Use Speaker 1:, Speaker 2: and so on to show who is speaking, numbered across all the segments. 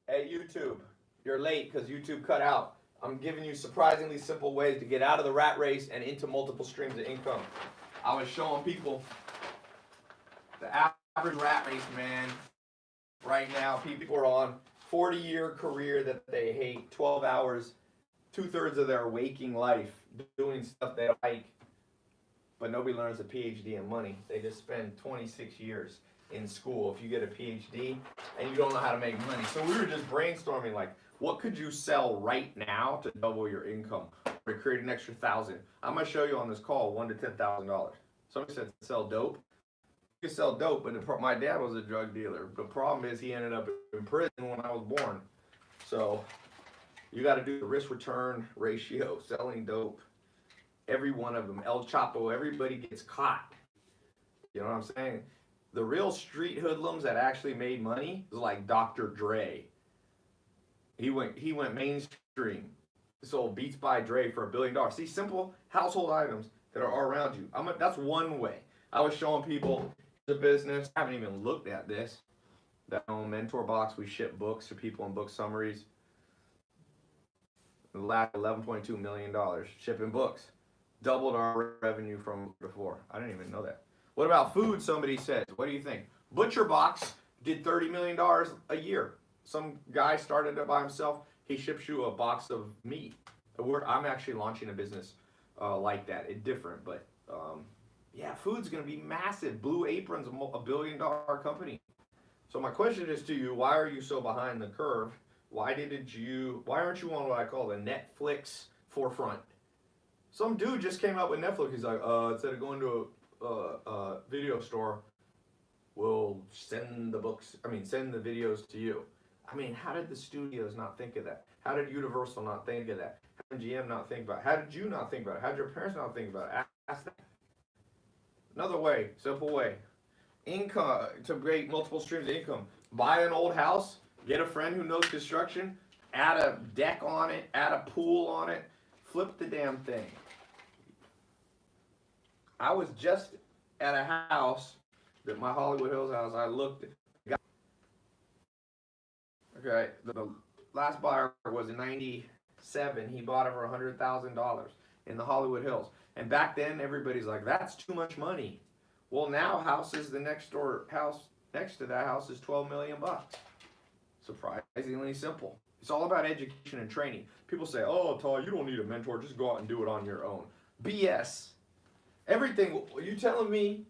Speaker 1: Hey, YouTube, you're late because YouTube cut out. I'm giving you surprisingly simple ways to get out of the rat race and into multiple streams of income. I was showing people the average rat race, man. Right now, people are on 40-year career that they hate, 12 hours, two-thirds of their waking life doing stuff they don't like, but nobody learns a PhD in money. They just spend 26 years in school if you get a PhD and you don't know how to make money. So we were just brainstorming like, what could you sell right now to double your income or create an extra $1,000? I'm gonna show you on this call $1,000 to $10,000. Somebody said sell dope. You can sell dope, but my dad was a drug dealer. The problem is he ended up in prison when I was born. So you got to do the risk return ratio, selling dope. Every one of them, El Chapo, everybody gets caught. You know what I'm saying? The real street hoodlums that actually made money is like Dr. Dre. He went mainstream. Sold Beats by Dre for $1 billion. See, simple household items that are around you. That's one way. I was showing people the business. I haven't even looked at this. That own mentor box. We ship books to people and book summaries. The last $11.2 million shipping books. Doubled our revenue from before. I didn't even know that. What about food? Somebody says. What do you think? Butcher Box did $30 million a year. Some guy started it by himself. He ships you a box of meat. I'm actually launching a business like that. It's different, but yeah, food's going to be massive. Blue Apron's $1 billion company. So my question is to you: why are you so behind the curve? Why aren't you on what I call the Netflix forefront? Some dude just came out with Netflix. He's like, instead of going to a video store, we'll send the videos to you. I mean, how did the studios not think of that? How did Universal not think of that? How did GM not think about it? How did you not think about it? How did your parents not think about it? Ask that. Another way, simple way. Income, to create multiple streams of income. Buy an old house, get a friend who knows construction, add a deck on it, add a pool on it, flip the damn thing. I was just at a house, my Hollywood Hills house, I looked at. Okay, the last buyer was in 97. He bought it for $100,000 in the Hollywood Hills. And back then, everybody's like, that's too much money. Well, now the next door house next to that house is 12 million bucks. Surprisingly simple. It's all about education and training. People say, oh, Tai, you don't need a mentor. Just go out and do it on your own. BS. Everything, you telling me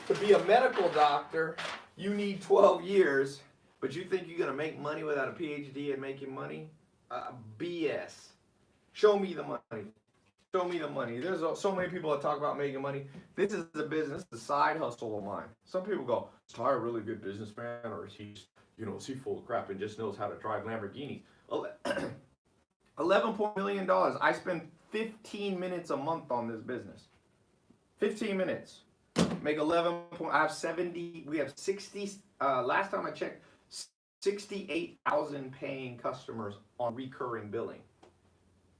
Speaker 1: to be a medical doctor, you need 12 years, but you think you're going to make money without a PhD and making money? BS. Show me the money. Show me the money. There's so many people that talk about making money. This is a business, the side hustle of mine. Some people go, is Tai a really good businessman, or is he full of crap and just knows how to drive Lamborghinis? $11 million. I spend 15 minutes a month on this business. 15 minutes. Make 11. I have 70. We have 60. Last time I checked, 68,000 paying customers on recurring billing.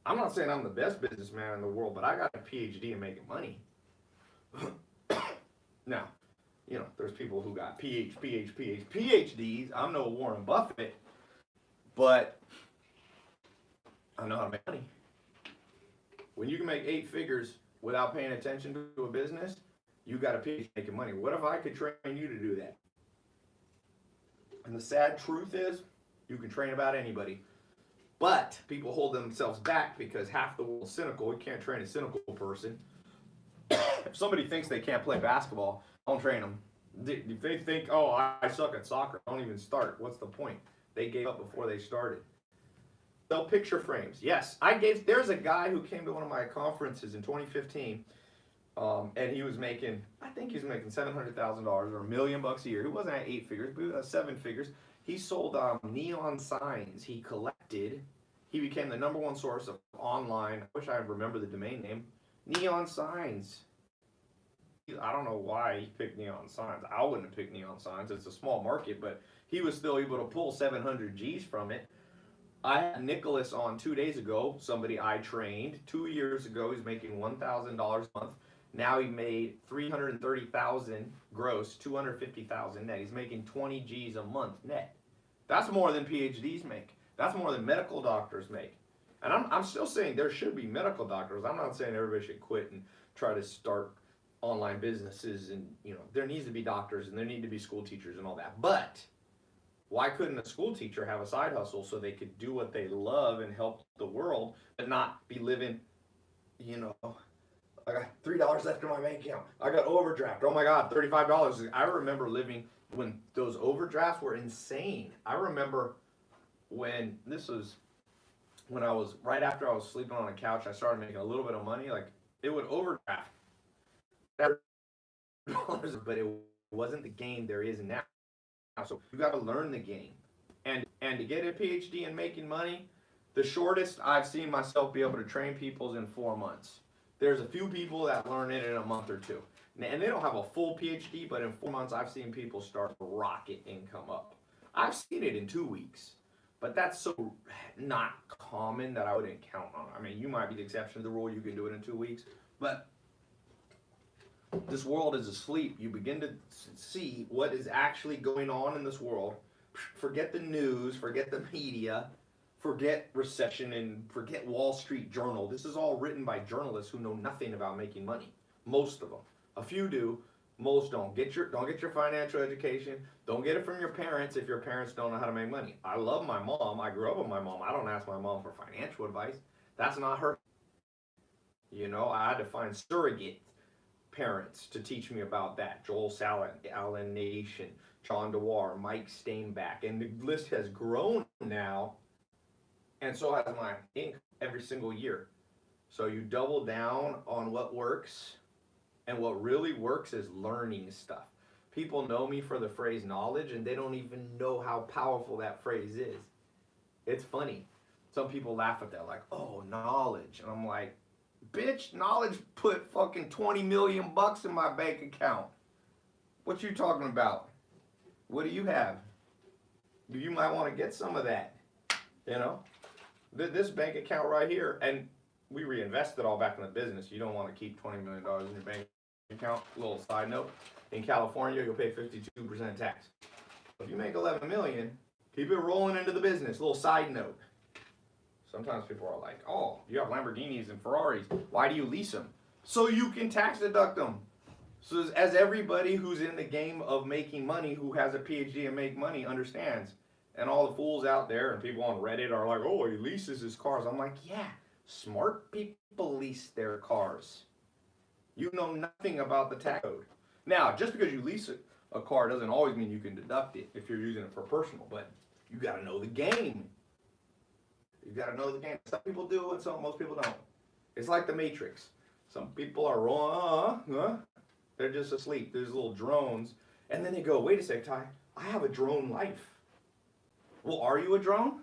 Speaker 1: I'm not saying I'm the best businessman in the world, but I got a PhD in making money. Now, there's people who got PhDs. I'm no Warren Buffett, but I know how to make money. When you can make 8 figures without paying attention to a business, you got a PhD making money. What if I could train you to do that? And the sad truth is, you can train about anybody. But people hold themselves back because half the world's cynical. You can't train a cynical person. If somebody thinks they can't play basketball, don't train them. If they think, oh, I suck at soccer, don't even start. What's the point? They gave up before they started. Sell picture frames. Yes, there's a guy who came to one of my conferences in 2015, and he was making, I think he was making $700,000 or $1 million a year. He wasn't at 8 figures, but he was at 7 figures. He sold neon signs. He became the #1 source of online, I wish I remember the domain name, neon signs. I don't know why he picked neon signs. I wouldn't have picked neon signs. It's a small market, but he was still able to pull 700 G's from it. I had Nicholas on 2 days ago, somebody I trained. 2 years ago, he's making $1,000 a month. Now he made $330,000 gross, $250,000 net. He's making 20 G's a month net. That's more than PhDs make. That's more than medical doctors make. And I'm still saying there should be medical doctors. I'm not saying everybody should quit and try to start online businesses, and there needs to be doctors and there need to be school teachers and all that. But why couldn't a school teacher have a side hustle so they could do what they love and help the world, but not be living, I got $3 left in my bank account. I got overdraft. Oh my God, $35. I remember living when those overdrafts were insane. I remember when I was right after I was sleeping on a couch, I started making a little bit of money. Like, it would overdraft, but it wasn't the game there is now. So you got to learn the game, and to get a PhD in making money, the shortest I've seen myself be able to train people is in 4 months. There's a few people that learn it in a month or two, and they don't have a full PhD, but in 4 months I've seen people start rocket income up. I've seen it in 2 weeks, but that's so not common that I wouldn't count on it. I mean, you might be the exception to the rule. You can do it in 2 weeks, but this world is asleep. You begin to see what is actually going on in this world. Forget the news, forget the media, forget recession, and forget Wall Street Journal. This is all written by journalists who know nothing about making money. Most of them. A few do, most don't. Don't get your financial education. Don't get it from your parents if your parents don't know how to make money. I love my mom. I grew up with my mom. I don't ask my mom for financial advice. That's not her. I had to find surrogate parents to teach me about that. Joel Salin, Alan Nation, John DeWar, Mike Stainback, and the list has grown now, and so has my income every single year. So you double down on what works, and what really works is learning stuff. People know me for the phrase knowledge, and they don't even know how powerful that phrase is. It's funny. Some people laugh at that, like, oh, knowledge. And I'm like, bitch, knowledge put fucking 20 million bucks in my bank account. What you talking about? What do you have? You might want to get some of that. This bank account right here, and we reinvest it all back in the business. You don't want to keep $20 million in your bank account. A little side note, in California, you'll pay 52% tax. If you make $11 million, keep it rolling into the business. A little side note. Sometimes people are like, oh, you have Lamborghinis and Ferraris. Why do you lease them? So you can tax deduct them. So as everybody who's in the game of making money, who has a PhD and make money, understands. And all the fools out there and people on Reddit are like, oh, he leases his cars. I'm like, yeah, smart people lease their cars. You know nothing about the tax code. Now, just because you lease a car doesn't always mean you can deduct it if you're using it for personal, but you got to know the game. You got to know the game. Some people do and most people don't. It's like the Matrix. Some people are wrong. They're just asleep. There's little drones. And then they go, wait a sec, Ty. I have a drone life. Well, are you a drone?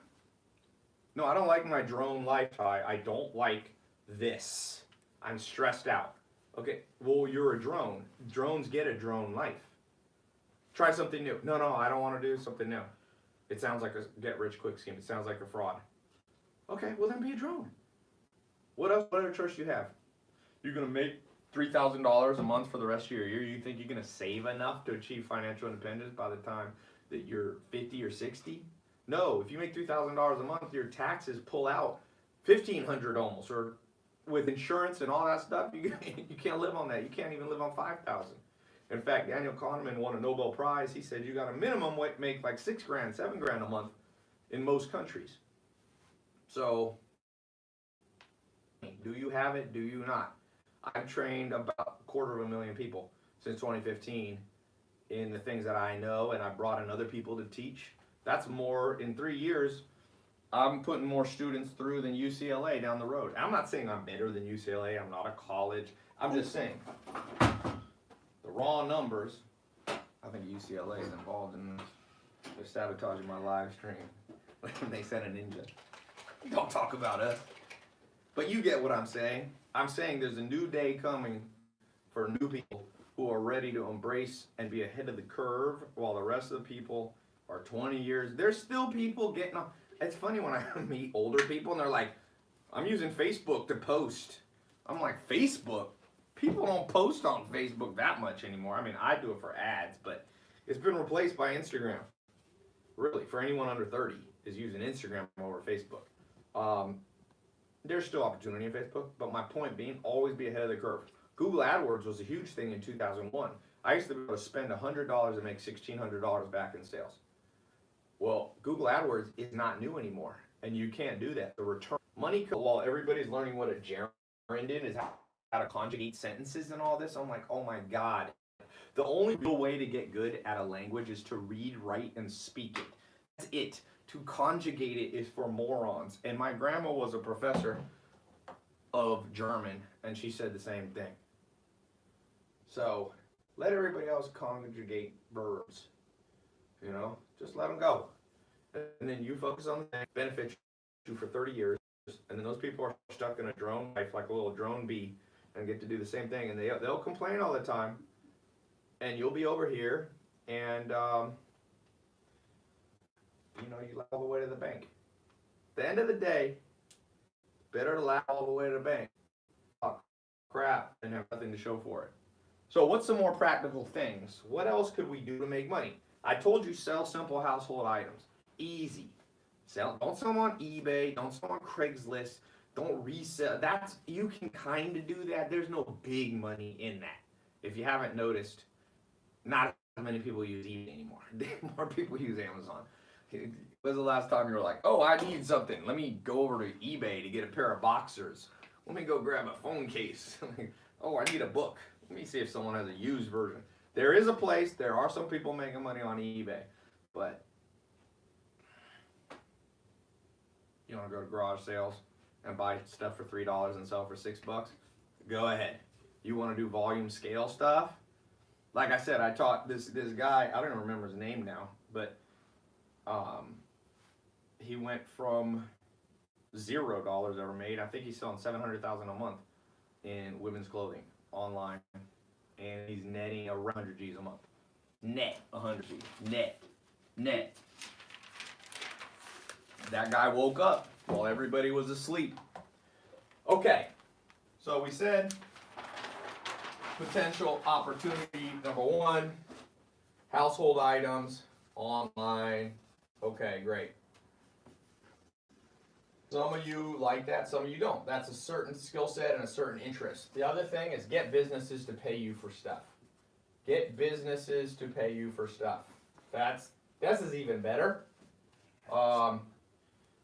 Speaker 1: No, I don't like my drone life, Ty. I don't like this. I'm stressed out. Okay, well, you're a drone. Drones get a drone life. Try something new. No, I don't want to do something new. It sounds like a get-rich-quick scheme. It sounds like a fraud. Okay, well then be a drone. What else? What other choice do you have? You're going to make $3,000 a month for the rest of your year. You think you're going to save enough to achieve financial independence by the time that you're 50 or 60? No, if you make $3,000 a month, your taxes pull out $1,500 almost, or with insurance and all that stuff, you can't live on that. You can't even live on $5,000. In fact, Daniel Kahneman won a Nobel Prize. He said you got a minimum make like $6,000, $7,000 a month in most countries. So, do you have it? Do you not? I've trained about 250,000 people since 2015 in the things that I know, and I brought in other people to teach. That's more in 3 years. I'm putting more students through than UCLA down the road. I'm not saying I'm better than UCLA. I'm not a college. I'm just saying the raw numbers. I think UCLA is involved in this. They're sabotaging my live stream. They sent a ninja. Don't talk about us. But you get what I'm saying. I'm saying there's a new day coming for new people who are ready to embrace and be ahead of the curve while the rest of the people are 20 years. There's still people getting on. It's funny when I meet older people and they're like, I'm using Facebook to post. I'm like, Facebook? People don't post on Facebook that much anymore. I mean, I do it for ads, but it's been replaced by Instagram. really, for anyone under 30, is using Instagram over Facebook. There's still opportunity in Facebook, but my point being, always be ahead of the curve. Google AdWords was a huge thing in 2001. I used to be able to spend $100 and make $1,600 back in sales. Well, Google AdWords is not new anymore, and you can't do that. The return money, while everybody's learning what a gerund is, how to conjugate sentences and all this, I'm like, oh my God. The only real way to get good at a language is to read, write, and speak it. That's it. To conjugate it is for morons. And my grandma was a professor of German, and she said the same thing. So let everybody else conjugate verbs. You know, just let them go. And then you focus on the thing that benefits you for 30 years. And then those people are stuck in a drone life like a little drone bee and get to do the same thing. And they'll complain all the time. And you'll be over here and, you know, you laugh all the way to the bank. At the end of the day, better to laugh all the way to the bank. Oh, crap, and have nothing to show for it. So what's some more practical things? What else could we do to make money? I told you sell simple household items. Easy. Don't sell them on eBay. Don't sell them on Craigslist. Don't resell. You can kind of do that. There's no big money in that. If you haven't noticed, not as many people use eBay anymore. More people use Amazon. When was the last time you were like, oh, I need something. Let me go over to eBay to get a pair of boxers. Let me go grab a phone case. Oh, I need a book. Let me see if someone has a used version. There is a place. There are some people making money on eBay. But you want to go to garage sales and buy stuff for $3 and sell for $6? Go ahead. You want to do volume scale stuff? Like I said, I taught this guy, I don't even remember his name now, but he went from $0 ever made. I think he's selling $700,000 a month in women's clothing online, and he's netting around 100 G's a month. Net 100 G's. Net. That guy woke up while everybody was asleep. Okay, so we said potential opportunity number one, household items, online. Okay, great. Some of you like that, some of you don't. That's a certain skill set and a certain interest. The other thing is get businesses to pay you for stuff. Get businesses to pay you for stuff. This is even better.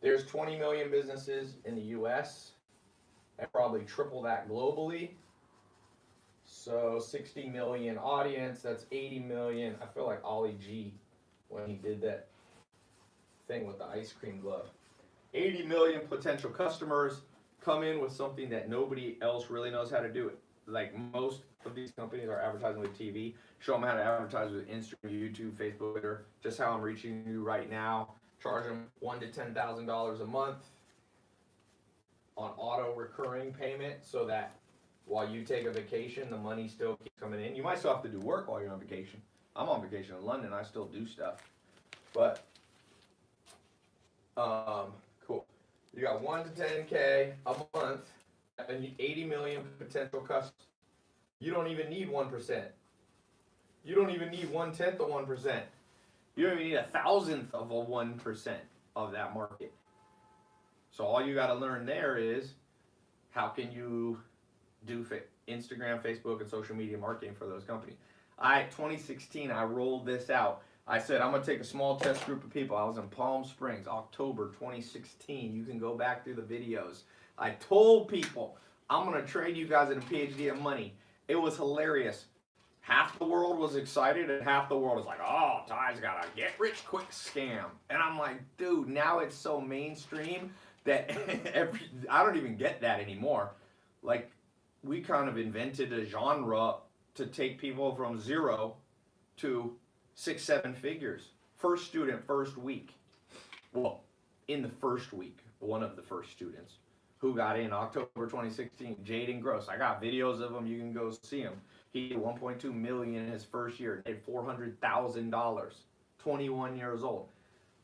Speaker 1: There's 20 million businesses in the US and probably triple that globally. So 60 million audience, that's 80 million. I feel like Ollie G when he did that thing with the ice cream glove. 80 million potential customers. Come in with something that nobody else really knows how to do it. Like most of these companies are advertising with TV. Show them how to advertise with Instagram, YouTube, Facebook, Twitter. Just how I'm reaching you right now. Charge them $1,000 to $10,000 a month on auto recurring payment so that while you take a vacation, the money still keeps coming in. You might still have to do work while you're on vacation. I'm on vacation in London. I still do stuff. But, cool. You got 1 to 10K a month and 80 million potential customers. You don't even need 1%. You don't even need 1/10 of 1%. You don't even need 1,000th of a 1% of that market. So all you got to learn there is how can you do Instagram, Facebook, and social media marketing for those companies. 2016, I rolled this out. I said, I'm going to take a small test group of people. I was in Palm Springs, October 2016. You can go back through the videos. I told people, I'm going to trade you guys in a PhD of money. It was hilarious. Half the world was excited and half the world was like, oh, Ty's got a get-rich-quick scam. And I'm like, dude, now it's so mainstream that I don't even get that anymore. Like, we kind of invented a genre to take people from 0 to 6, 7 figures. First student, first week. Well, in the first week, one of the first students who got in October 2016, Jaden Gross. I got videos of him. You can go see him. He did 1.2 million in his first year. Made $400,000. 21 years old.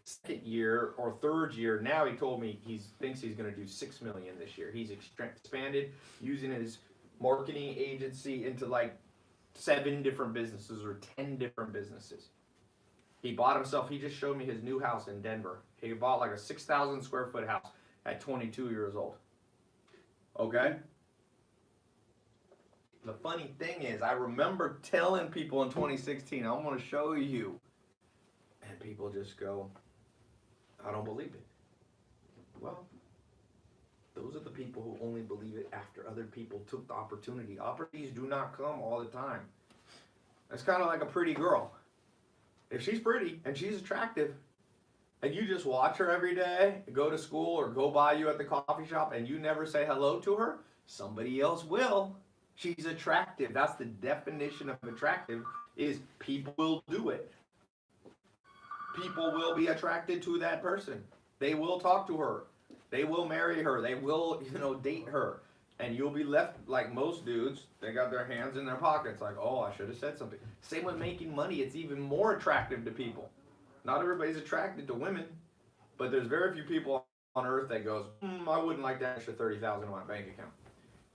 Speaker 1: Second year or third year, now he told me he thinks he's going to do 6 million this year. He's expanded using his marketing agency into like 7 different businesses or 10 different businesses. He bought himself, he just showed me his new house in Denver. He bought like a 6,000 square foot house at 22 years old. Okay? The funny thing is, I remember telling people in 2016, I want to show you. And people just go, I don't believe it. Well, those are the people who only believe it after other people took the opportunity. Opportunities do not come all the time. It's kind of like a pretty girl. If she's pretty and she's attractive, and you just watch her every day, go to school or go by you at the coffee shop, and you never say hello to her, somebody else will. She's attractive. That's the definition of attractive, is people will do it. People will be attracted to that person. They will talk to her. They will marry her. They will, date her. And you'll be left like most dudes. They got their hands in their pockets like, oh, I should have said something. Same with making money. It's even more attractive to people. Not everybody's attracted to women, but there's very few people on earth that goes, I wouldn't like that extra $30,000 in my bank account.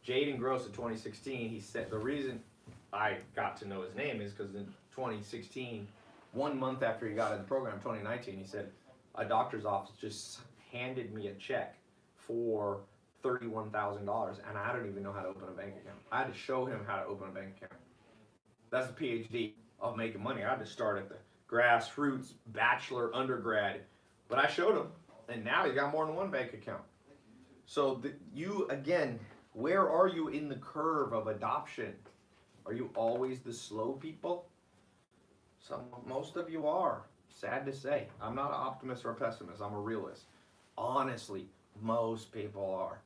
Speaker 1: Jaden Gross in 2016, he said, the reason I got to know his name is because in 2016, 1 month after he got in the program, 2019, he said, a doctor's office just handed me a check for $31,000, and I don't even know how to open a bank account. I had to show him how to open a bank account. That's a PhD of making money. I had to start at the grassroots, bachelor, undergrad, but I showed him, and now he's got more than one bank account. So you, again, where are you in the curve of adoption? Are you always the slow people? Most of you are. Sad to say. I'm not an optimist or a pessimist. I'm a realist. Honestly, most people are.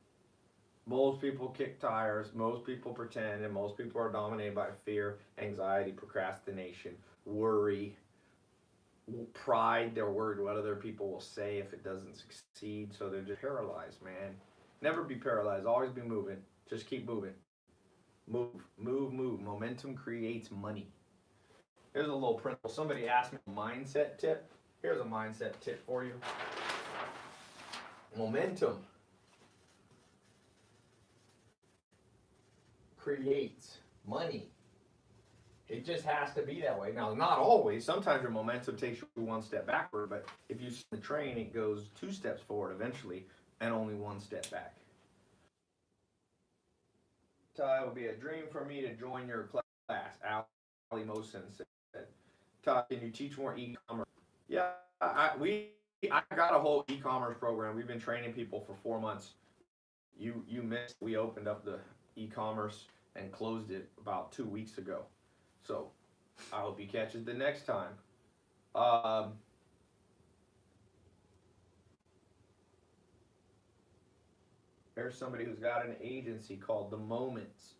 Speaker 1: Most people kick tires. Most people pretend. And most people are dominated by fear, anxiety, procrastination, worry, pride. They're worried what other people will say if it doesn't succeed. So they're just paralyzed, man. Never be paralyzed. Always be moving. Just keep moving. Move, move, move. Momentum creates money. Here's a little principle. Somebody asked me a mindset tip. Here's a mindset tip for you. Momentum creates money. It just has to be that way. Now, not always. Sometimes your momentum takes you one step backward, but if you sit in the train, it goes 2 steps forward eventually and only 1 step back. It would be a dream for me to join your class. Ali Mosin said, Todd, can you teach more e-commerce? Yeah, I got a whole e-commerce program. We've been training people for 4 months. You missed. We opened up the e-commerce and closed it about 2 weeks ago. So I hope he catches the next time. There's somebody who's got an agency called The Moments.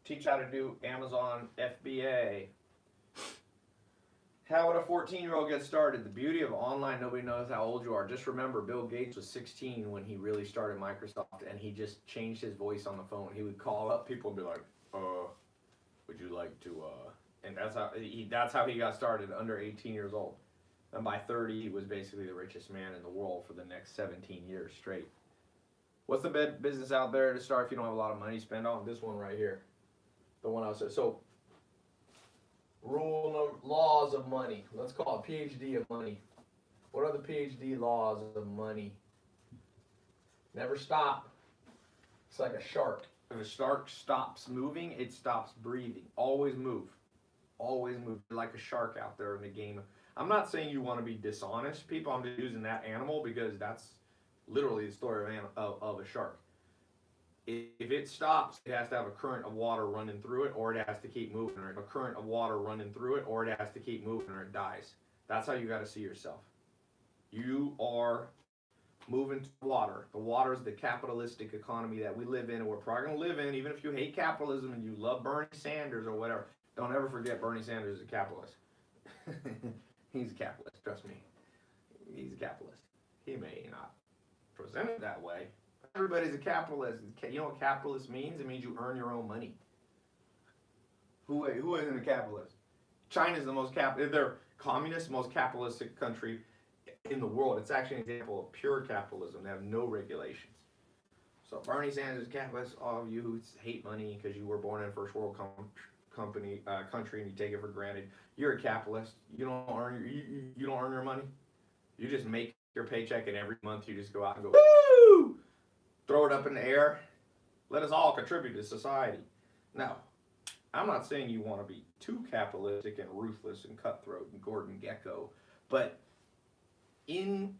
Speaker 1: Teach how to do Amazon FBA. How would a 14-year-old get started? The beauty of online, nobody knows how old you are. Just remember, Bill Gates was 16 when he really started Microsoft, and he just changed his voice on the phone. He would call up people and be like, would you like to, and that's how he got started, under 18 years old. And by 30, he was basically the richest man in the world for the next 17 years straight. What's the business out there to start if you don't have a lot of money to spend on? This one right here. The one I said. So, laws of money. Let's call it PhD of money. What are the PhD laws of money? Never stop. It's like a shark. If a shark stops moving, it stops breathing. Always move. Always move. You're like a shark out there in the game. I'm not saying you want to be dishonest, people. I'm just using that animal because that's literally the story of a shark. If it stops, it has to have a current of water running through it, or it has to keep moving, or a current of water running through it, or it has to keep moving, or it dies. That's how you got to see yourself. You are moving to water. The water is the capitalistic economy that we live in, and we're probably going to live in, even if you hate capitalism and you love Bernie Sanders or whatever. Don't ever forget Bernie Sanders is a capitalist. He's a capitalist, trust me. He's a capitalist. He may not present it that way. Everybody's a capitalist. You know what capitalist means? It means you earn your own money. Who isn't a capitalist? China's the most they're communist, most capitalistic country in the world. It's actually an example of pure capitalism. They have no regulations. So Bernie Sanders is capitalist. All of you who hate money because you were born in a first world country and you take it for granted. You're a capitalist. You don't earn you don't earn your money. You just make your paycheck, and every month you just go out and go, woo, throw it up in the air. Let us all contribute to society. Now, I'm not saying you want to be too capitalistic and ruthless and cutthroat and Gordon Gekko, but in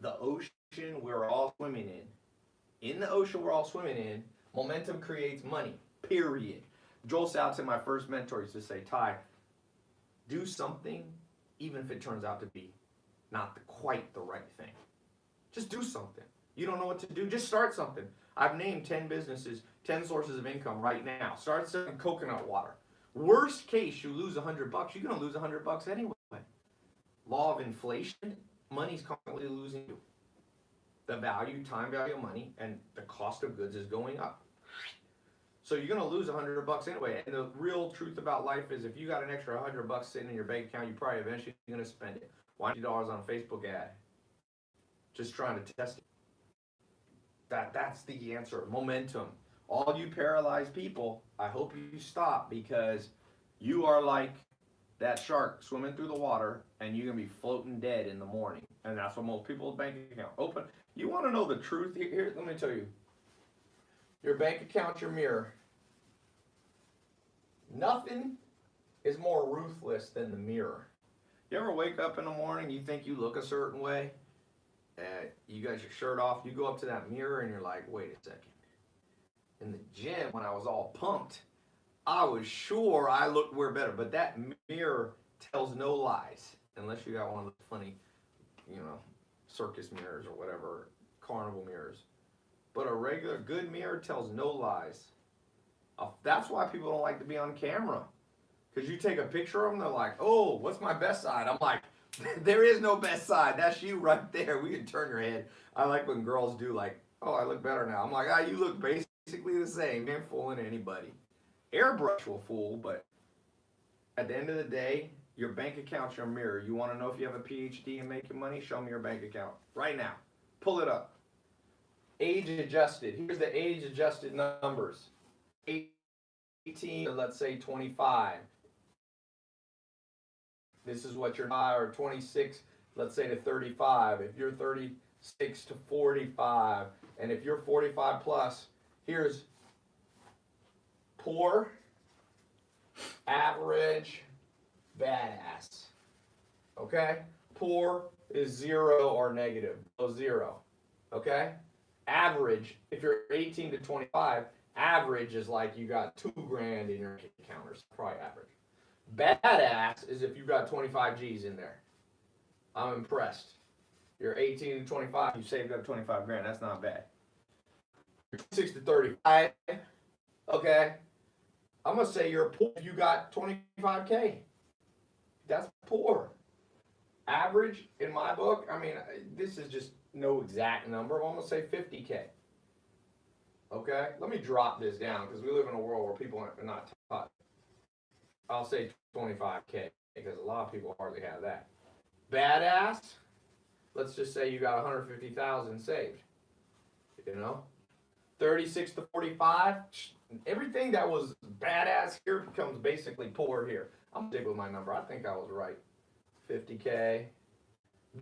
Speaker 1: the ocean we're all swimming in the ocean we're all swimming in, momentum creates money, period. Joel Salatin, my first mentor, used to say, Tai, do something even if it turns out to be not quite the right thing. Just do something. You don't know what to do, just start something. I've named 10 businesses, 10 sources of income right now. Start selling coconut water. Worst case, you lose $100. You're going to lose $100 anyway. Law of inflation, money's constantly losing you. The value, time value of money, and the cost of goods is going up. So you're going to lose $100 anyway. And the real truth about life is if you got an extra $100 sitting in your bank account, you probably eventually going to spend it. $100 on a Facebook ad. Just trying to test it. That's the answer. Momentum. All you paralyzed people, I hope you stop, because you are like that shark swimming through the water and you're going to be floating dead in the morning. And that's what most people's bank account open. You want to know the truth? Here, let me tell you. Your bank account's your mirror. Nothing is more ruthless than the mirror. You ever wake up in the morning, you think you look a certain way, you got your shirt off, you go up to that mirror and you're like, wait a second. In the gym, when I was all pumped, I was sure I looked way better, but that mirror tells no lies, unless you got one of those funny, circus mirrors or whatever, carnival mirrors. But a regular good mirror tells no lies. That's why people don't like to be on camera. Because you take a picture of them, they're like, oh, what's my best side? I'm like, there is no best side. That's you right there. We can turn your head. I like when girls do like, oh, I look better now. I'm like, you look basically the same. You ain't fooling anybody. Airbrush will fool, but at the end of the day, your bank account's your mirror. You want to know if you have a PhD and making money? Show me your bank account right now. Pull it up. Age adjusted. Here's the age adjusted numbers. 18 to, let's say, 25. This is what you're, or 26, let's say, to 35. If you're 36 to 45, and if you're 45 plus, here's poor, average, badass. Okay? Poor is 0 or negative. So 0. Okay? Average, if you're 18 to 25, average is like you got $2,000 in your account, or probably average. Badass is if you got 25 G's in there. I'm impressed. You're 18 to 25, you saved up 25 grand. That's not bad. 26 to 35. Okay. I'm going to say you're poor if you got 25K. That's poor. Average, in my book, I mean, this is just no exact number. I'm going to say 50K. Okay? Let me drop this down, because we live in a world where people are not taught. I'll say 25K, because a lot of people hardly have that. Badass, let's just say you got 150,000 saved. 36 to 45, everything that was badass here becomes basically poor here. I'm stick with my number. I think I was right. 50K.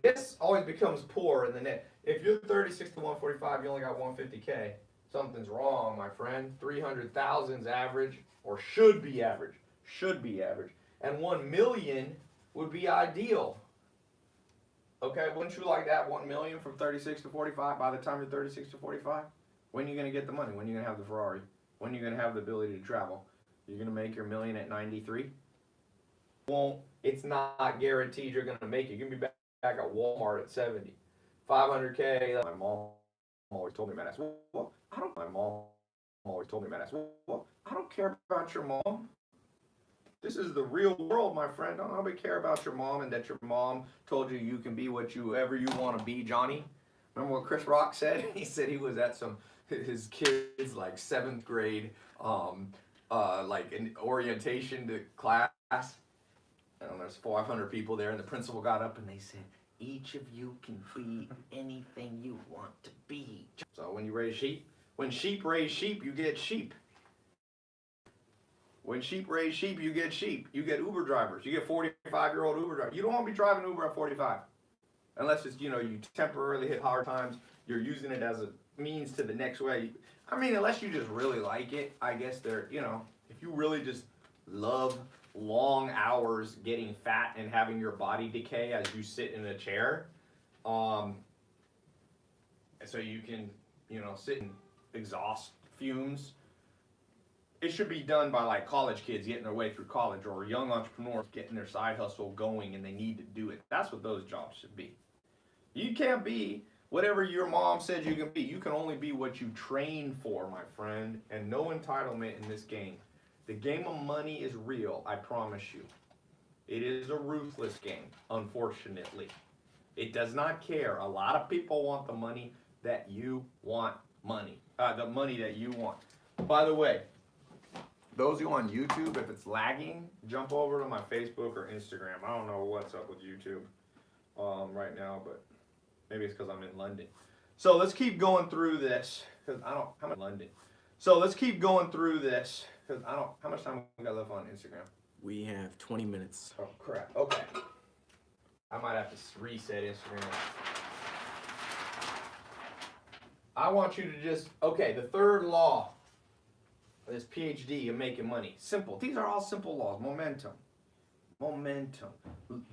Speaker 1: This always becomes poor in the net. If you're 36 to 145, you only got 150K. Something's wrong, my friend. 300,000's average, or should be average. Should be average. And 1 million would be ideal. Okay, wouldn't you like that 1 million from 36 to 45 by the time you're 36 to 45? When are you going to get the money? When are you going to have the Ferrari? When are you going to have the ability to travel? You're going to make your million at 93? It's not guaranteed you're going to make it. You're going to be back at Walmart at 70. 500K. My mom always told me, man, my mom always told me, man, I don't care about your mom. This is the real world, my friend. Don't nobody care about your mom and that your mom told you you can be whatever you want to be, Johnny. Remember what Chris Rock said? He said he was at his kids' like 7th grade, like an orientation to class. And there's 400 people there, and the principal got up and they said, each of you can be anything you want to be. So when you raise sheep, when sheep raise sheep, you get sheep. When sheep raise sheep, you get sheep. You get Uber drivers. You get 45-year-old Uber drivers. You don't want to be driving Uber at 45. Unless it's, you temporarily hit hard times. You're using it as a means to the next way. I mean, unless you just really like it, I guess if you really just love long hours getting fat and having your body decay as you sit in a chair, so you can, sit and exhaust fumes. It should be done by like college kids getting their way through college, or young entrepreneurs getting their side hustle going and they need to do it. That's what those jobs should be. You can't be whatever your mom said you can be. You can only be what you train for, my friend, and no entitlement in this game. The game of money is real, I promise you. It is a ruthless game, unfortunately. It does not care. A lot of people want the money that you want the money that you want. By the way, those of you on YouTube, if it's lagging, jump over to my Facebook or Instagram. I don't know what's up with YouTube right now, but maybe it's because I'm in London. So let's keep going through this, because I'm in London. So let's keep going through this, because how much time we got left on Instagram?
Speaker 2: We have 20 minutes.
Speaker 1: Oh, crap. Okay. I might have to reset Instagram. I want you to the third law of this PhD of making money. Simple. These are all simple laws. Momentum.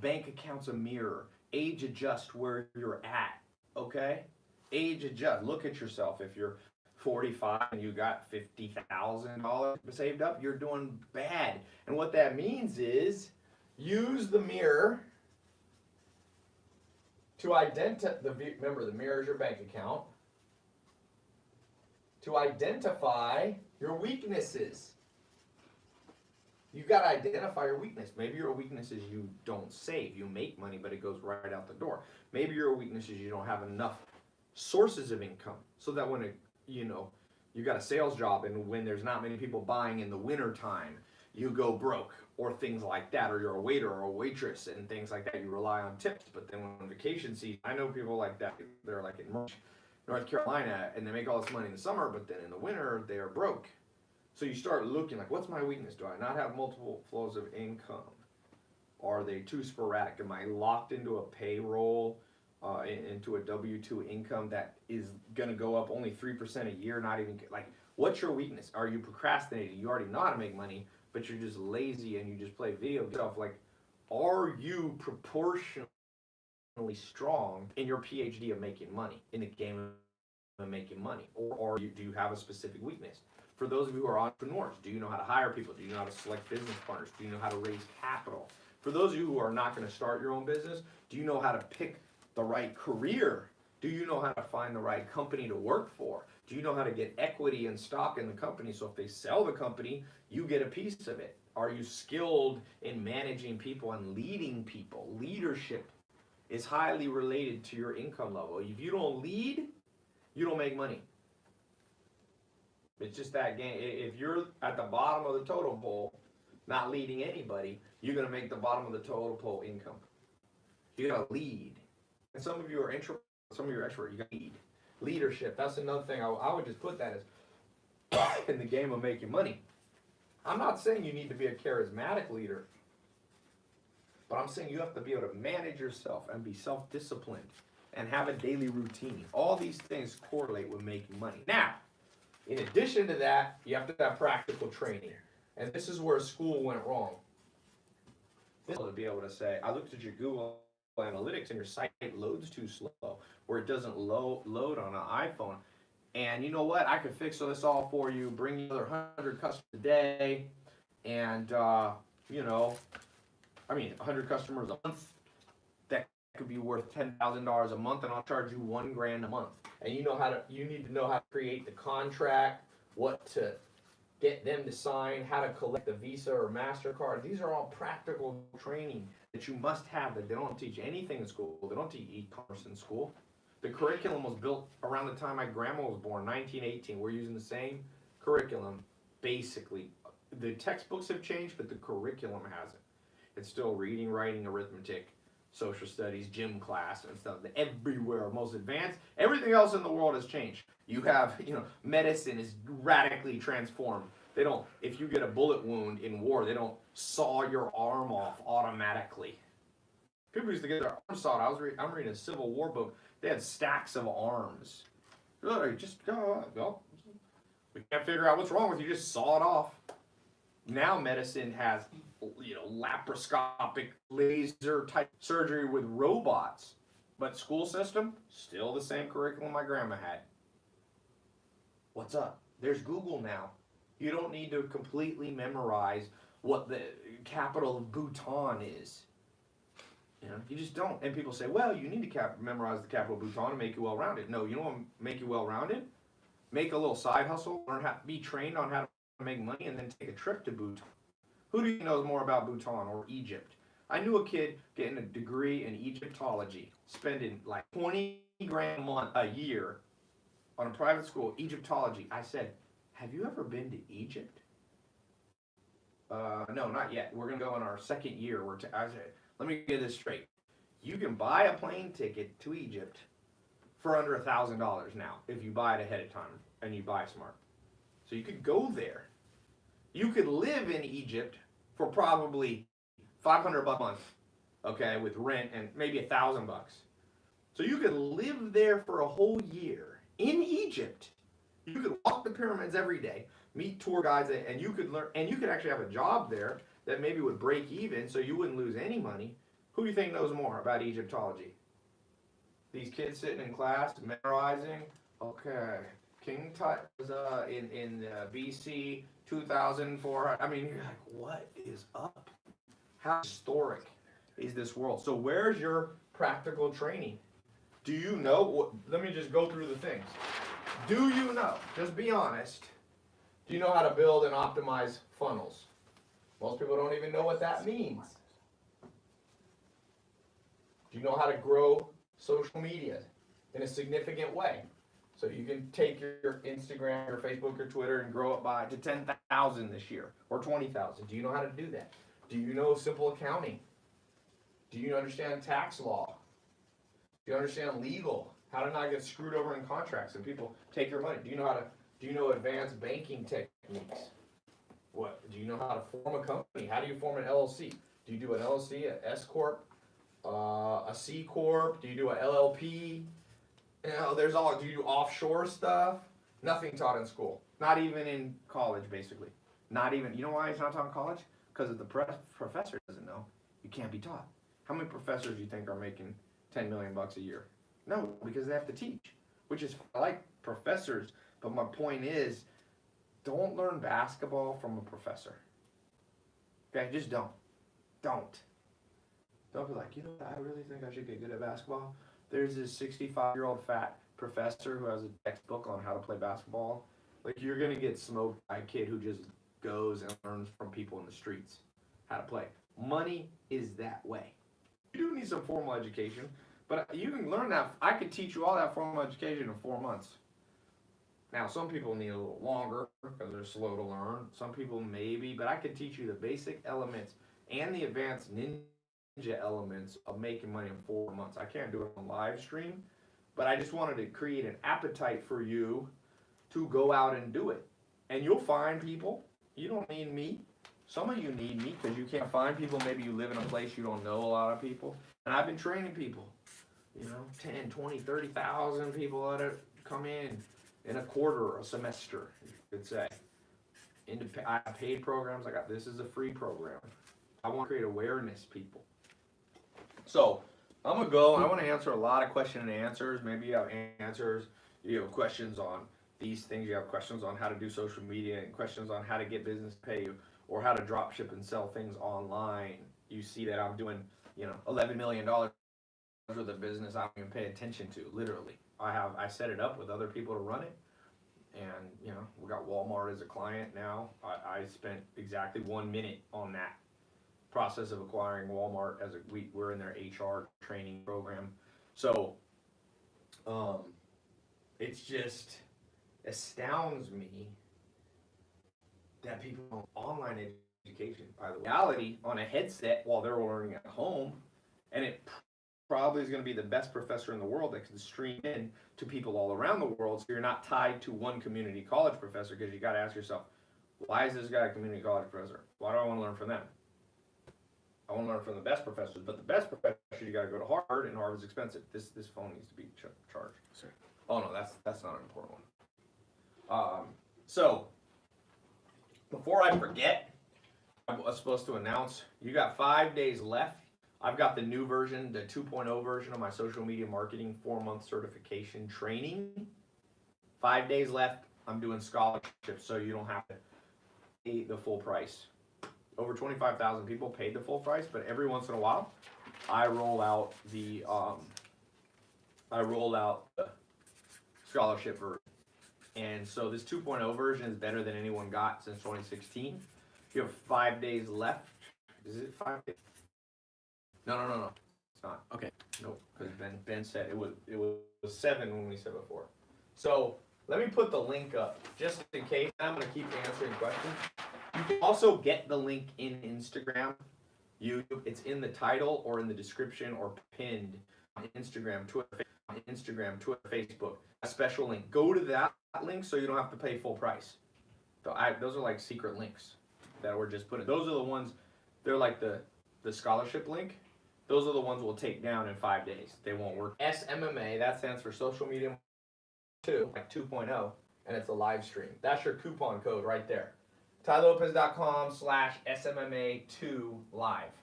Speaker 1: Bank account's a mirror. Age adjust where you're at. Okay? Age adjust. Look at yourself. If you're 45 and you got $50,000 saved up, you're doing bad. And what that means is use the mirror to identify, remember the mirror is your bank account, to identify your weaknesses. You've got to identify your weakness. Maybe your weakness is you don't save. You make money, but it goes right out the door. Maybe your weakness is you don't have enough sources of income, so that when you got a sales job and when there's not many people buying in the winter time, you go broke, or things like that, or you're a waiter or a waitress and things like that. You rely on tips, but then when vacation season, I know people like that. They're like in North Carolina and they make all this money in the summer, but then in the winter they're broke. So you start looking like, what's my weakness? Do I not have multiple flows of income? Are they too sporadic? Am I locked into a payroll, into a W-2 income that is going to go up only 3% a year? Not even like, what's your weakness? Are you procrastinating? You already know how to make money, but you're just lazy and you just play video games. Like, are you proportionally strong in your PhD of making money, in the game of making money? Or do you have a specific weakness? For those of you who are entrepreneurs, do you know how to hire people? Do you know how to select business partners? Do you know how to raise capital? For those of you who are not going to start your own business, do you know how to pick the right career? Do you know how to find the right company to work for? Do you know how to get equity and stock in the company, so if they sell the company, you get a piece of it? Are you skilled in managing people and leading people? Leadership is highly related to your income level. If you don't lead, you don't make money. It's just that game. If you're at the bottom of the totem pole, not leading anybody, you're going to make the bottom of the totem pole income. You got to lead. And some of you are introvert, some of you are extrovert. You got to lead. Leadership, that's another thing. I would just put that as in the game of making money. I'm not saying you need to be a charismatic leader, but I'm saying you have to be able to manage yourself and be self-disciplined and have a daily routine. All these things correlate with making money. Now, in addition to that, you have to have practical training. And this is where school went wrong. To be able to say, I looked at your Google Analytics and your site loads too slow, or it doesn't load on an iPhone. And you know what? I could fix this all for you, bring you another 100 customers a day, and 100 customers a month. That could be worth $10,000 a month, and I'll charge you $1,000 a month. And you need to know how to create the contract, what to get them to sign, how to collect the Visa or MasterCard. These are all practical training that you must have, that they don't teach anything in school. They don't teach e-commerce in school. The curriculum was built around the time my grandma was born, 1918. We're using the same curriculum, basically. The textbooks have changed, but the curriculum hasn't. It's still reading, writing, arithmetic, social studies, gym class, and stuff. Everywhere, most advanced. Everything else in the world has changed. You have, medicine is radically transformed. They don't, if you get a bullet wound in war, they don't saw your arm off automatically. People used to get their arms sawed. I'm reading a Civil War book. They had stacks of arms. Just go. We can't figure out what's wrong with you. Just saw it off. Now medicine has, laparoscopic laser type surgery with robots. But school system, still the same curriculum my grandma had. What's up? There's Google now. You don't need to completely memorize what the capital of Bhutan is. You just don't. And people say, well, you need to memorize the capital of Bhutan to make you well-rounded. No, you know what make you well-rounded? Make a little side hustle, learn how to be trained on how to make money, and then take a trip to Bhutan. Who do you know more about Bhutan or Egypt? I knew a kid getting a degree in Egyptology, spending like 20 grand a year on a private school, Egyptology. I said, have you ever been to Egypt? No, not yet. We're going to go in our second year. I said, let me get this straight. You can buy a plane ticket to Egypt for under $1,000 now if you buy it ahead of time and you buy smart. So you could go there. You could live in Egypt for probably $500 a month, okay, with rent and maybe $1,000. So you could live there for a whole year in Egypt. You could walk the pyramids every day, meet tour guides, and you could learn, and you could actually have a job there that maybe would break even so you wouldn't lose any money. Who do you think knows more about Egyptology? These kids sitting in class memorizing. Okay, King Tut was in BC 2004. I mean, you're like, what is up? How historic is this world? So where's your practical training? Do you know? Let me just go through the things. Do you know? Just be honest. Do you know how to build and optimize funnels? Most people don't even know what that means. Do you know how to grow social media in a significant way? So you can take your Instagram, your Facebook, your Twitter and grow it to 10,000 this year or 20,000. Do you know how to do that? Do you know simple accounting? Do you understand tax law? Do you understand legal? How to not get screwed over in contracts and people take your money? Do you know advanced banking techniques? What? Do you know how to form a company? How do you form an LLC? Do you do an LLC, an S Corp, a C Corp? Do you do an LLP? Do you do offshore stuff? Nothing taught in school. Not even in college, basically. Not even, you know why it's not taught in college? Because the professor doesn't know. You can't be taught. How many professors do you think are making $10 million a year? No, because they have to teach, which is, I like professors, but my point is, don't learn basketball from a professor. Okay, just don't. Don't be like, I really think I should get good at basketball. There's this 65-year-old fat professor who has a textbook on how to play basketball. Like, you're going to get smoked by a kid who just goes and learns from people in the streets how to play. Money is that way. You do need some formal education, but you can learn that. I could teach you all that formal education in 4 months. Now, some people need a little longer because they're slow to learn. Some people maybe, but I could teach you the basic elements and the advanced ninja elements of making money in 4 months. I can't do it on live stream, but I just wanted to create an appetite for you to go out and do it. And you'll find people. You don't need me. Some of you need me because you can't find people. Maybe you live in a place you don't know a lot of people. And I've been training people, 10, 20, 30,000 people that have come in a quarter, a semester, you could say. I have paid programs. This is a free program. I want to create awareness, people. So I'm going to go. I want to answer a lot of question and answers. Maybe you have answers. You have questions on these things. You have questions on how to do social media and questions on how to get business to pay you or how to drop ship and sell things online. You see that I'm doing, $11 million worth of business I don't even pay attention to, literally. I set it up with other people to run it. And, we got Walmart as a client now. I spent exactly 1 minute on that process of acquiring Walmart we're in their HR training program. So, it's just astounds me that people don't online education, by the way. Reality on a headset while they're learning at home, and it probably is going to be the best professor in the world that can stream in to people all around the world, so you're not tied to one community college professor, because you got to ask yourself, Why is this guy a community college professor? Why do I want to learn from them? I want to learn from the best professors, but the best professors, you got to go to Harvard, and Harvard's expensive. This phone needs to be charged.
Speaker 2: Sorry.
Speaker 1: Oh no, that's not an important one. So before I forget, I was supposed to announce you got 5 days left. I've got the new version, the 2.0 version of my social media marketing 4-month certification training. 5 days left. I'm doing scholarships, so you don't have to pay the full price. Over 25,000 people paid the full price, but every once in a while, I roll out the scholarship version. And so this 2.0 version is better than anyone got since 2016. You have 5 days left. Is it 5 days? No. It's not.
Speaker 2: Okay.
Speaker 1: Nope. Because Ben said it was 7 when we said before. So let me put the link up just in case. I'm gonna keep answering questions. You can also get the link in Instagram, YouTube. It's in the title or in the description or pinned on Instagram, Twitter, Facebook. A special link. Go to that link so you don't have to pay full price. Those are like secret links that we're just putting. Those are the ones. They're like the scholarship link. Those are the ones we'll take down in 5 days. They won't work. SMMA, that stands for Social Media 2, like 2.0, and it's a live stream. That's your coupon code right there. TaiLopez.com/SMMA2live.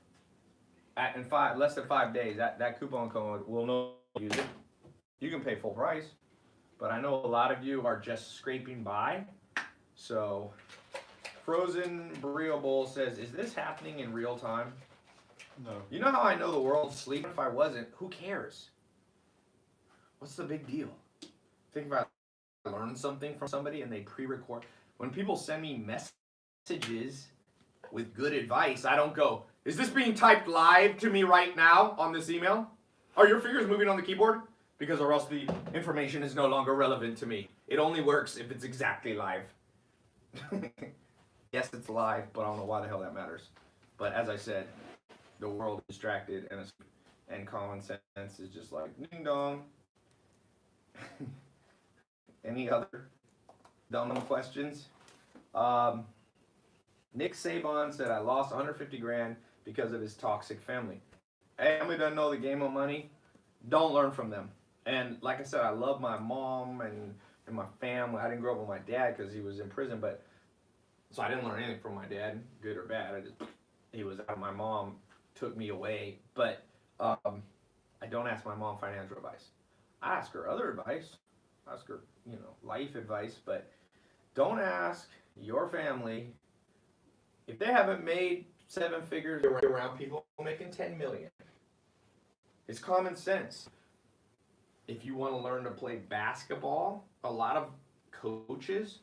Speaker 1: In less than 5 days, that coupon code will no use it. You can pay full price, but I know a lot of you are just scraping by. So, Frozen Burrito Bowl says, "Is this happening in real time?"
Speaker 3: No.
Speaker 1: You know how I know the world's sleeping? If I wasn't, who cares? What's the big deal? Think about learning something from somebody and they pre-record. When people send me messages with good advice, I don't go, "Is this being typed live to me right now on this email? Are your fingers moving on the keyboard? Because or else the information is no longer relevant to me. It only works if it's exactly live." Yes, it's live, but I don't know why the hell that matters. But as I said, the world is distracted and common sense is just like ding dong. Any other dumb questions? Nick Saban said, "I lost 150 grand because of his toxic family." Hey, family doesn't know the game of money. Don't learn from them. And like I said, I love my mom and my family. I didn't grow up with my dad because he was in prison, but so I didn't learn anything from my dad, good or bad. He was out. My mom took me away, but I don't ask my mom financial advice. I ask her other advice. I ask her, life advice, but don't ask your family if they haven't made 7 figures around people making 10 million. It's common sense. If you want to learn to play basketball, a lot of coaches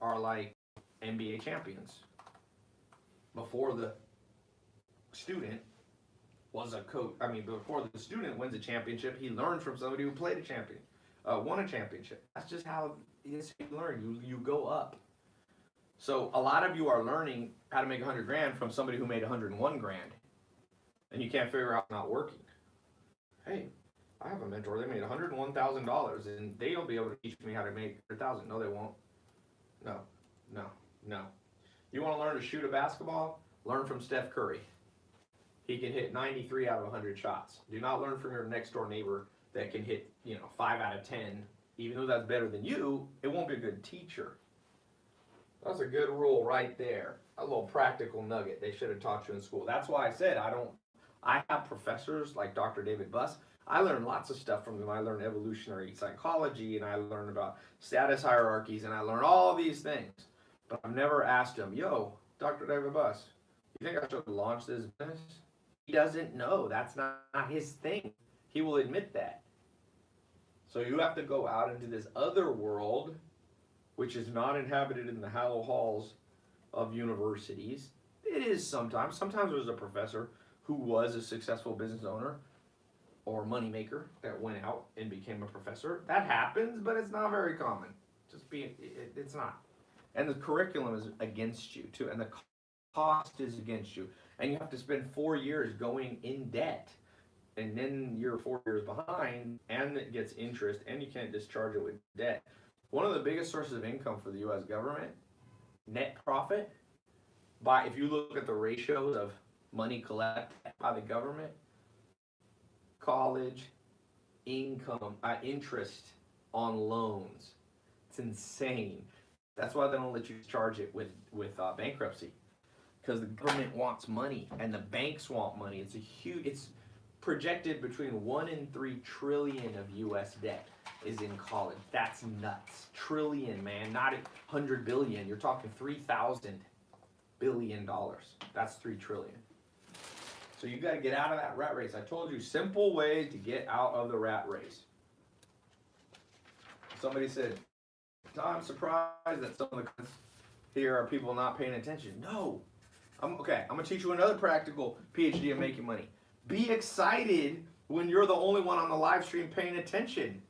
Speaker 1: are like NBA champions. Before the student was a coach, before the student wins a championship, he learns from somebody who played won a championship. That's just how you learn. You go up. So a lot of you are learning how to make 100 grand from somebody who made 101 grand, and you can't figure out not working. Hey, I have a mentor. They made $101,000, and they'll be able to teach me how to make $100,000. No, they won't. No. You want to learn to shoot a basketball? Learn from Steph Curry. He can hit 93 out of 100 shots. Do not learn from your next door neighbor that can hit 5 out of 10. Even though that's better than you, it won't be a good teacher. That's a good rule right there. A little practical nugget they should have taught you in school. That's why I said I have professors like Dr. David Buss. I learned lots of stuff from them. I learned evolutionary psychology, and I learned about status hierarchies, and I learned all these things. But I've never asked him, "Yo, Dr. David Buss, you think I should launch this business?" He doesn't know. That's not his thing. He will admit that. So you have to go out into this other world, which is not inhabited in the hollow halls of universities. It is sometimes. Sometimes there's a professor who was a successful business owner or moneymaker that went out and became a professor. That happens, but it's not very common. It's not. And the curriculum is against you too, and the cost is against you. And you have to spend 4 years going in debt, and then you're 4 years behind, and it gets interest, and you can't discharge it with debt. One of the biggest sources of income for the U.S. government net profit, if you look at the ratios of money collected by the government, college, income, interest on loans, it's insane. That's why they don't let you charge it with bankruptcy, because the government wants money and the banks want money. It's projected between 1 and 3 trillion of U.S. debt is in college. That's nuts. Trillion, man, not 100 billion. You're talking 3,000 billion dollars. That's 3 trillion. So you got to get out of that rat race. I told you simple ways to get out of the rat race. Somebody said, I'm surprised that some of the comments here are people not paying attention. No. I'm going to teach you another practical PhD in making money. Be excited when you're the only one on the live stream paying attention.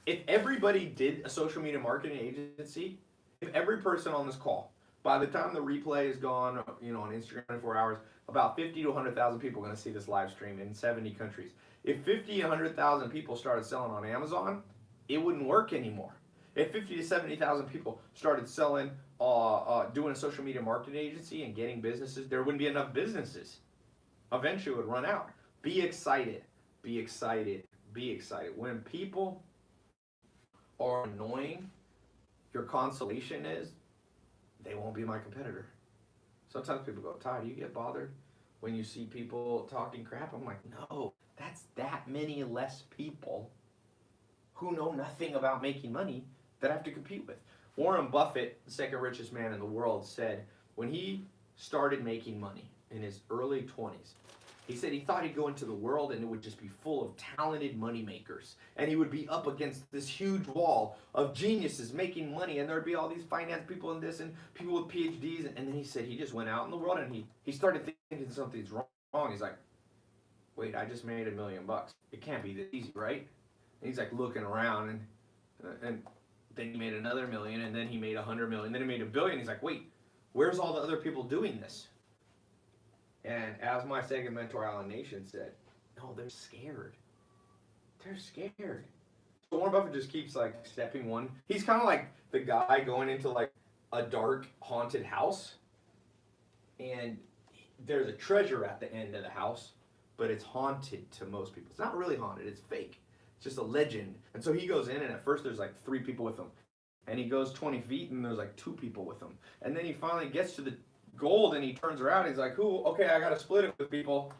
Speaker 1: If everybody did a social media marketing agency, if every person on this call, by the time the replay is gone, on Instagram 24 hours, about 50 to 100,000 people are going to see this live stream in 70 countries. If 50 to 100,000 people started selling on Amazon, it wouldn't work anymore. If 50 to 70,000 people started selling, doing a social media marketing agency and getting businesses, there wouldn't be enough businesses. Eventually it would run out. Be excited. Be excited. Be excited. When people are annoying, your consolation is they won't be my competitor. Sometimes people go, Tai, do you get bothered when you see people talking crap? I'm like, no, that's that many less people who know nothing about making money that I have to compete with. Warren Buffett, the second richest man in the world, said when he started making money in his early 20s, he said he thought he'd go into the world and it would just be full of talented money makers. And he would be up against this huge wall of geniuses making money. And there'd be all these finance people and this and people with PhDs. And then he said he just went out in the world and he started thinking something's wrong. He's like, wait, I just made $1 million. It can't be this easy, right? And he's like looking around and then he made another $1 million, and then he made 100 million, then he made $1 billion. He's like, wait, where's all the other people doing this? And as my second mentor, Alan Nation, said, no, they're scared. They're scared. So Warren Buffett just keeps like stepping one. He's kind of like the guy going into like a dark, haunted house, and there's a treasure at the end of the house, but it's haunted to most people. It's not really haunted, it's fake. It's just a legend. And so he goes in, and at first there's like 3 people with him. And he goes 20 feet, and there's like 2 people with him. And then he finally gets to the gold, and he turns around, and he's like, who? Okay, I got to split it with people.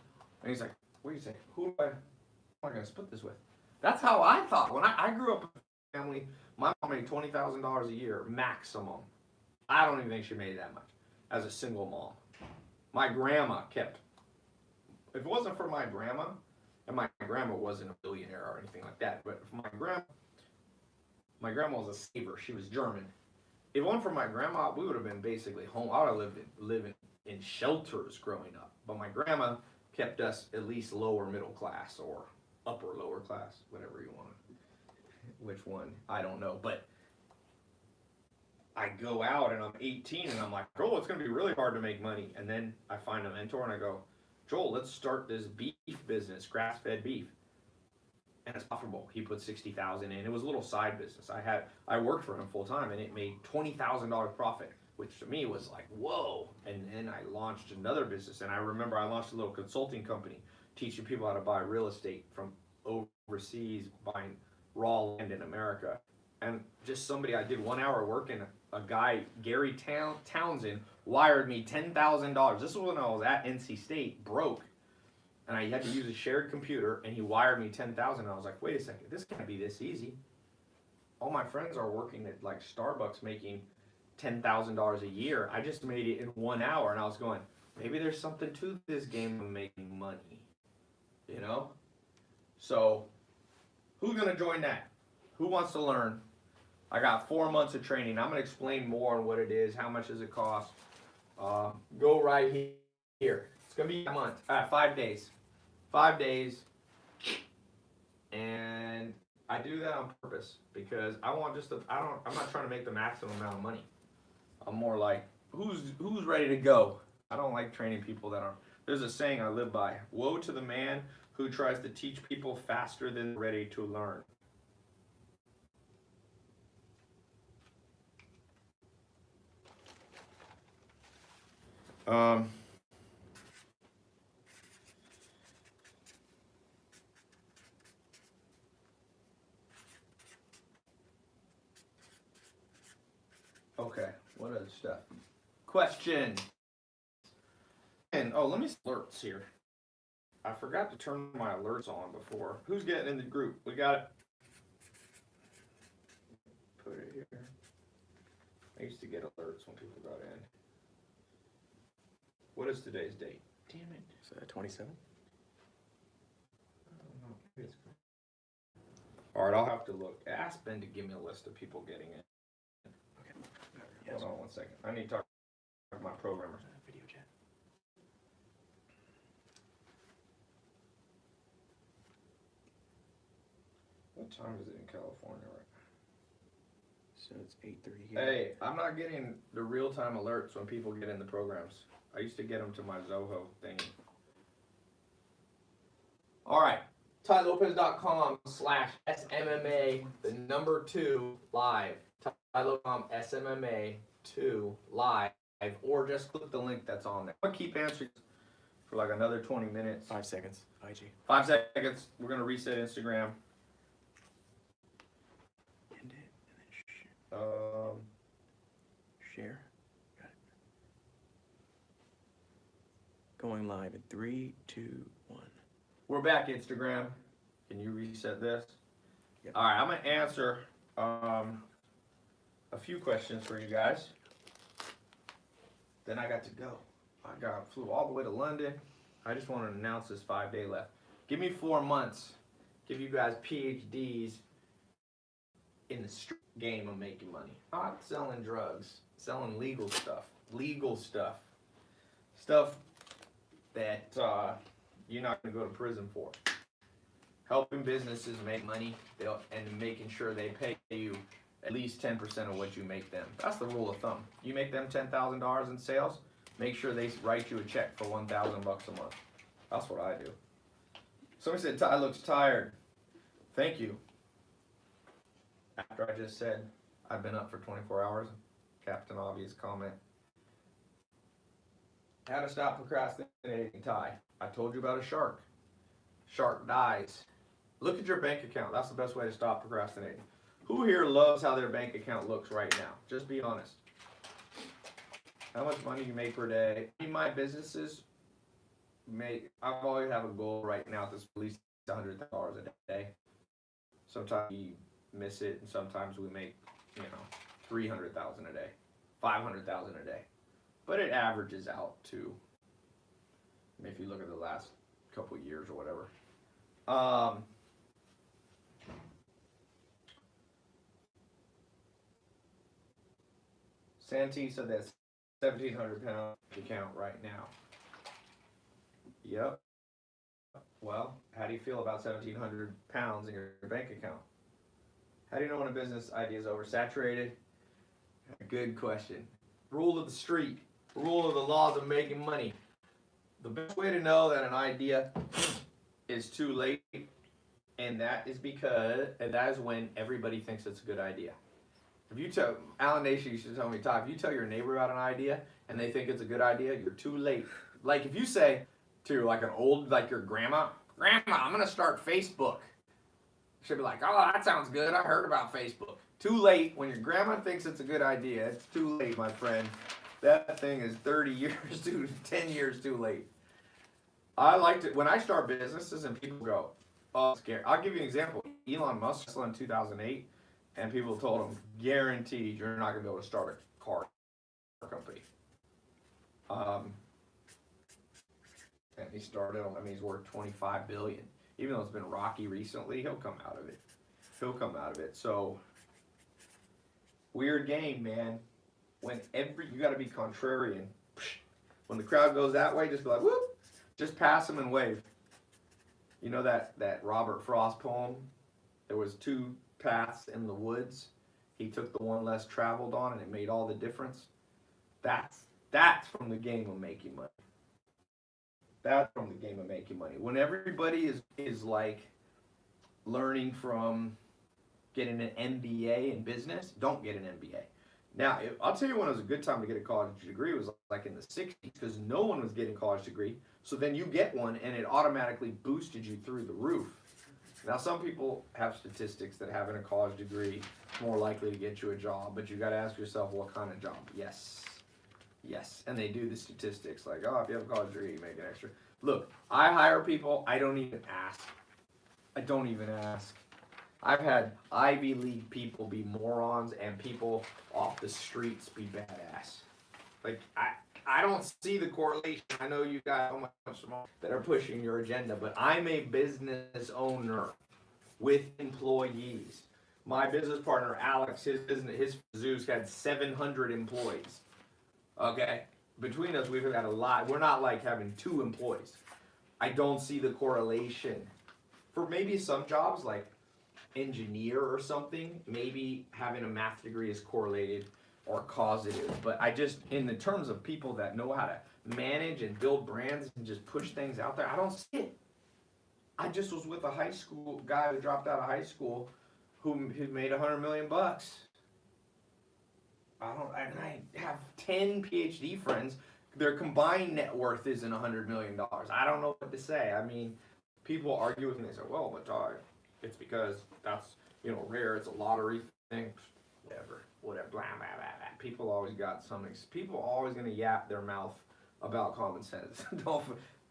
Speaker 1: And he's like, what do you say? Who am I going to split this with? That's how I thought. When I grew up in a family, my mom made $20,000 a year, maximum. I don't even think she made that much as a single mom. My grandma kept, if it wasn't for my grandma, and my grandma wasn't a billionaire or anything like that, but if my grandma was a saver. She was German. If it wasn't for my grandma, we would have been basically home. I would have living in shelters growing up. But my grandma kept us at least lower middle class or upper lower class, whatever you want. Which one? I don't know. But I go out and I'm 18 and I'm like, Joel, it's going to be really hard to make money. And then I find a mentor and I go, Joel, let's start this beef business, grass-fed beef. And it's profitable. He put $60,000 in. It was a little side business. I worked for him full time, and it made $20,000 profit, which to me was like, whoa. And then I launched another business, and I remember I launched a little consulting company teaching people how to buy real estate from overseas, buying raw land in America. And just somebody, I did 1 hour work, and a guy, Gary Townsend, wired me $10,000. This was when I was at NC State, broke. And I had to use a shared computer, and he wired me $10,000. I was like, wait a second, this can't be this easy. All my friends are working at like Starbucks making $10,000 a year. I just made it in 1 hour, and I was going, maybe there's something to this game of making money, you know? So, who's gonna join that? Who wants to learn? I got 4 months of training. I'm gonna explain more on what it is, how much does it cost. Go right here. It's gonna be a month, 5 days. 5 days, and I do that on purpose because I want I'm not trying to make the maximum amount of money. I'm more like, who's ready to go? I don't like training people that aren't. There's a saying I live by: woe to the man who tries to teach people faster than they're ready to learn. Um, okay, what other stuff? Question. And oh, let me alerts here. I forgot to turn my alerts on before. Who's getting in the group? We got it. Put it here. I used to get alerts when people got in. What is today's date? Damn it.
Speaker 2: Is that 27?
Speaker 1: I don't know. Maybe it's good. All right, I'll have to look. Ask Ben to give me a list of people getting in.
Speaker 2: Okay.
Speaker 1: Hold on one second. I need to talk to my programmer.
Speaker 2: Video chat.
Speaker 1: What time is it in California right
Speaker 2: So it's 8:30
Speaker 1: now?
Speaker 2: here.
Speaker 1: Hey, I'm not getting the real-time alerts when people get in the programs. I used to get them to my Zoho thingy. All right. TaiLopez.com/SMMA, the number 2 live. TaiLopez.com SMMA 2 live, or just click the link that's on there. I'm gonna keep answering for like another 20 minutes.
Speaker 2: 5 seconds. IG.
Speaker 1: 5 seconds. We're gonna reset Instagram.
Speaker 2: End it and then share. Got it. Going live in 3, 2, 1.
Speaker 1: We're back, Instagram. Can you reset this?
Speaker 2: Yep.
Speaker 1: All right, I'm gonna answer a few questions for you guys. Then I got to go. Flew all the way to London. I just want to announce this 5-day left. Give me 4 months. Give you guys PhDs in the street game of making money. Not selling drugs, selling legal stuff. Stuff that you're not going to go to prison for. Helping businesses make money and making sure they pay you at least 10% of what you make them. That's the rule of thumb. You make them $10,000 in sales, make sure they write you a check for $1,000 a month. That's what I do. Somebody said Tai looks tired. Thank you. After I just said I've been up for 24 hours, Captain Obvious comment. How to stop procrastinating, Tai. I told you about a shark. Shark dies. Look at your bank account. That's the best way to stop procrastinating. Who here loves how their bank account looks right now? Just be honest. How much money you make per day? My businesses make, I've always have a goal right now to at least $100,000 a day. Sometimes we miss it, and sometimes we make, $300,000 a day, $500,000 a day. But it averages out to, if you look at the last couple of years or whatever. Santee said that's 1,700 pound account right now. Yep. Well, how do you feel about 1,700 pounds in your bank account? How do you know when a business idea is oversaturated? Good question. Rule of the street. Rule of the laws of making money. The best way to know that an idea is too late, and that is when everybody thinks it's a good idea. If you tell Alan Nation, you should tell me, Todd, if you tell your neighbor about an idea and they think it's a good idea, you're too late. Like if you say to like your grandma, I'm gonna start Facebook. She'll be like, oh, that sounds good. I heard about Facebook. Too late. When your grandma thinks it's a good idea, it's too late, my friend. That thing is 30 years 10 years too late. I like to, when I start businesses and people go, oh, I'm scared. I'll give you an example. Elon Musk in 2008, and people told him, guaranteed you're not going to be able to start a car company. And he started, he's worth $25 billion. Even though it's been rocky recently, he'll come out of it. So, weird game, man. You got to be contrarian. When the crowd goes that way, just be like, whoop. Just pass them and wave. You know that Robert Frost poem? There was 2 paths in the woods. He took the one less traveled on, and it made all the difference. That's from the game of making money. That's from the game of making money. When everybody is like learning from getting an MBA in business, don't get an MBA. Now, I'll tell you when it was a good time to get a college degree was like in the 60s because no one was getting a college degree. So then you get one and it automatically boosted you through the roof. Now, some people have statistics that having a college degree is more likely to get you a job, but you got to ask yourself what kind of job. Yes. Yes. And they do the statistics like, oh, if you have a college degree, you make an extra. Look, I hire people, I don't even ask. I don't even ask. I've had Ivy League people be morons and people off the streets be badass. Like, I don't see the correlation. I know you got so much more that are pushing your agenda, but I'm a business owner with employees. My business partner, Alex, his Zeus had 700 employees. Okay? Between us, we've had a lot. We're not like having 2 employees. I don't see the correlation. For maybe some jobs, like engineer or something, maybe having a math degree is correlated or causative. But I just, in the terms of people that know how to manage and build brands and just push things out there, I don't see it. I just was with a high school guy who dropped out of high school who made $100 million. I have 10 PhD friends. Their combined net worth isn't $100 million. I don't know what to say. I mean, people argue with me. They say, well, but it's because that's, rare. It's a lottery thing. Whatever, blah, blah, blah, blah. People always got something. People are always going to yap their mouth about common sense.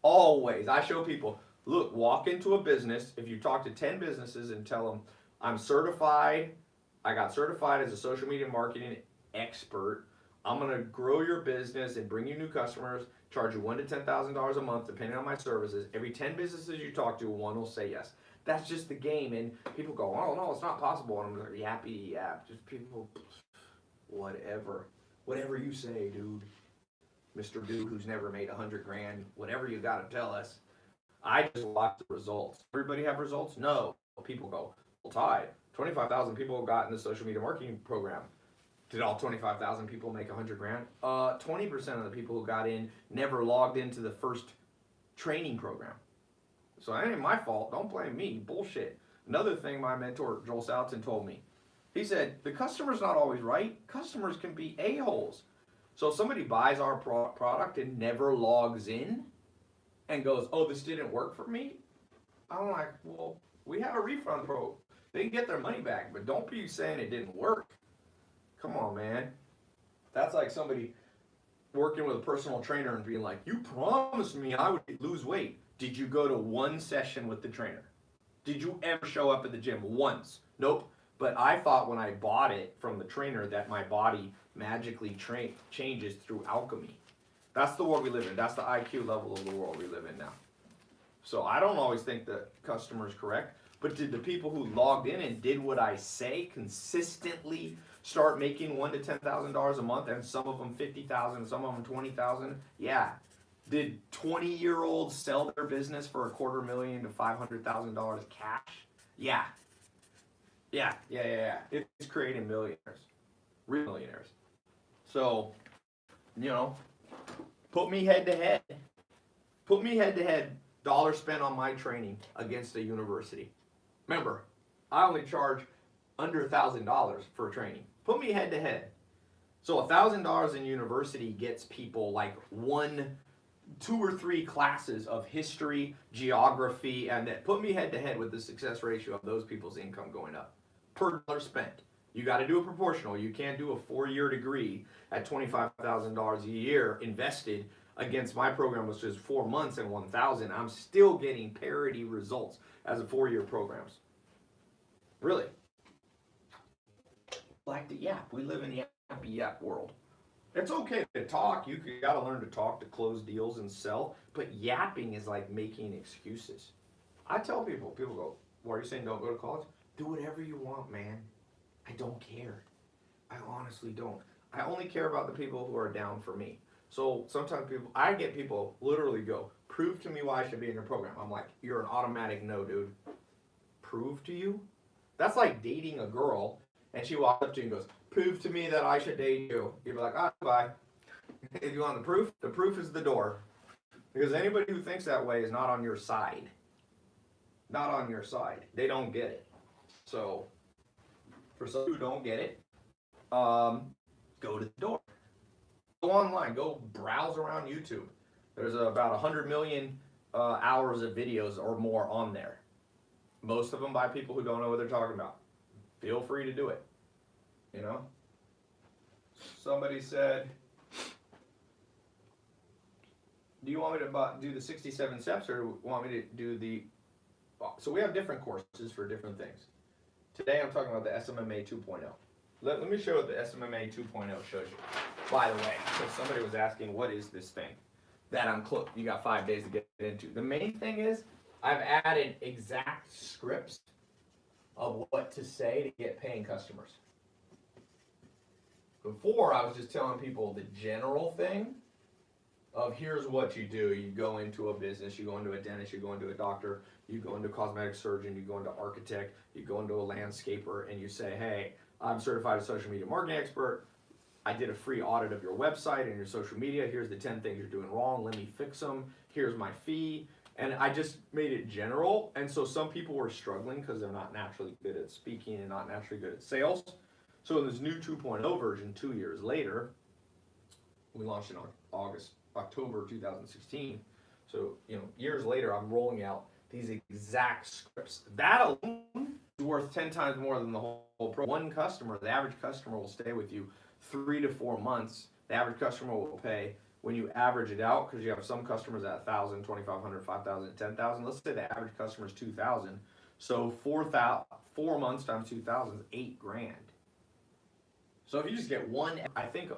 Speaker 1: Always. I show people, look, walk into a business. If you talk to 10 businesses and tell them, I'm certified, I got certified as a social media marketing expert. I'm going to grow your business and bring you new customers, charge you $1,000 to $10,000 a month depending on my services. Every 10 businesses you talk to, 1 will say yes. That's just the game, and people go, oh no, it's not possible, and I'm like, yappy yap, just people, whatever you say, dude. Mr. Dude who's never made 100 grand, whatever you got to tell us. I just watch the results. Everybody have results? No. People go, well, Tai, 25,000 people got in the social media marketing program. Did all 25,000 people make 100 grand? 20% of the people who got in never logged into the first training program. So that ain't my fault. Don't blame me. Bullshit. Another thing my mentor, Joel Salatin, told me. He said, the customer's not always right. Customers can be a-holes. So if somebody buys our product and never logs in and goes, oh, this didn't work for me, I'm like, well, we have a refund pro. They can get their money back, but don't be saying it didn't work. Come on, man. That's like somebody working with a personal trainer and being like, you promised me I would lose weight. Did you go to 1 session with the trainer? Did you ever show up at the gym once? Nope. But I thought when I bought it from the trainer that my body magically changes through alchemy. That's the world we live in. That's the IQ level of the world we live in now. So I don't always think the customer is correct, but did the people who logged in and did what I say consistently start making $1,000 to $10,000 a month, and some of them 50,000, some of them 20,000? Yeah. Did 20-year-olds sell their business for $250,000 to $500,000 cash? Yeah. Yeah. It's creating millionaires, real millionaires. So, put me head to head. Put me head to head. Dollar spent on my training against a university. Remember, I only charge under $1,000 for training. Put me head to head. So $1,000 in university gets people like 2 or 3 classes of history, geography, and that. Put me head to head with the success ratio of those people's income going up per dollar spent. You got to do a proportional. You can't do a 4-year degree at $25,000 a year invested against my program, which is 4 months and 1,000. I'm still getting parity results as a 4-year programs. Really. Like the yap. We live in the yappy yap world. It's okay to talk. You got to learn to talk to close deals and sell. But yapping is like making excuses. I tell people go, why are you saying don't go to college? Do whatever you want, man. I don't care. I honestly don't. I only care about the people who are down for me. So sometimes I get people literally go, prove to me why I should be in your program. I'm like, you're an automatic no, dude. Prove to you? That's like dating a girl and she walks up to you and goes, prove to me that I should date you. You'd be like, bye. If you want the proof is the door. Because anybody who thinks that way is not on your side. Not on your side. They don't get it. So, for some who don't get it, go to the door. Go online, go browse around YouTube. There's about 100 million hours of videos or more on there. Most of them by people who don't know what they're talking about. Feel free to do it. You know? Somebody said, do you want me to do the 67 steps or want me to do the... So we have different courses for different things. Today I'm talking about the SMMA 2.0. Let me show what the SMMA 2.0 shows you. By the way, because somebody was asking, what is this thing that you got 5 days to get into. The main thing is I've added exact scripts of what to say to get paying customers. Before, I was just telling people the general thing of here's what you do. You go into a business, you go into a dentist, you go into a doctor, you go into a cosmetic surgeon, you go into architect, you go into a landscaper, and you say, hey, I'm certified as a social media marketing expert. I did a free audit of your website and your social media. Here's the 10 things you're doing wrong. Let me fix them. Here's my fee. And I just made it general. And so some people were struggling because they're not naturally good at speaking and not naturally good at sales. So in this new 2.0 version, 2 years later, we launched in October 2016. So, years later, I'm rolling out these exact scripts. That alone is worth 10 times more than the whole program. One customer, the average customer will stay with you 3 to 4 months. The average customer will pay, when you average it out, because you have some customers at 1,000, 2,500, 5,000, 10,000. Let's say the average customer is 2,000. So 4 months times 2,000 is $8,000. So if you just get one, I think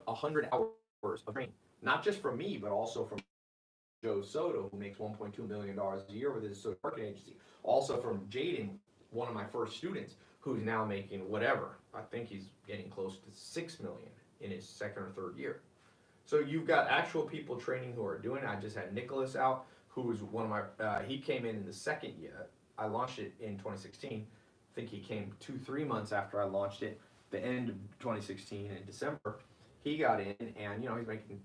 Speaker 1: 100 hours of training, not just from me, but also from Joe Soto, who makes $1.2 million a year with his social marketing agency. Also from Jaden, one of my first students, who's now making whatever. I think he's getting close to $6 million in his second or third year. So you've got actual people training who are doing it. I just had Nicholas out, who was one of my, he came in the second year. I launched it in 2016. I think he came 2-3 months after I launched it, the end of 2016 in December. He got in and, he's making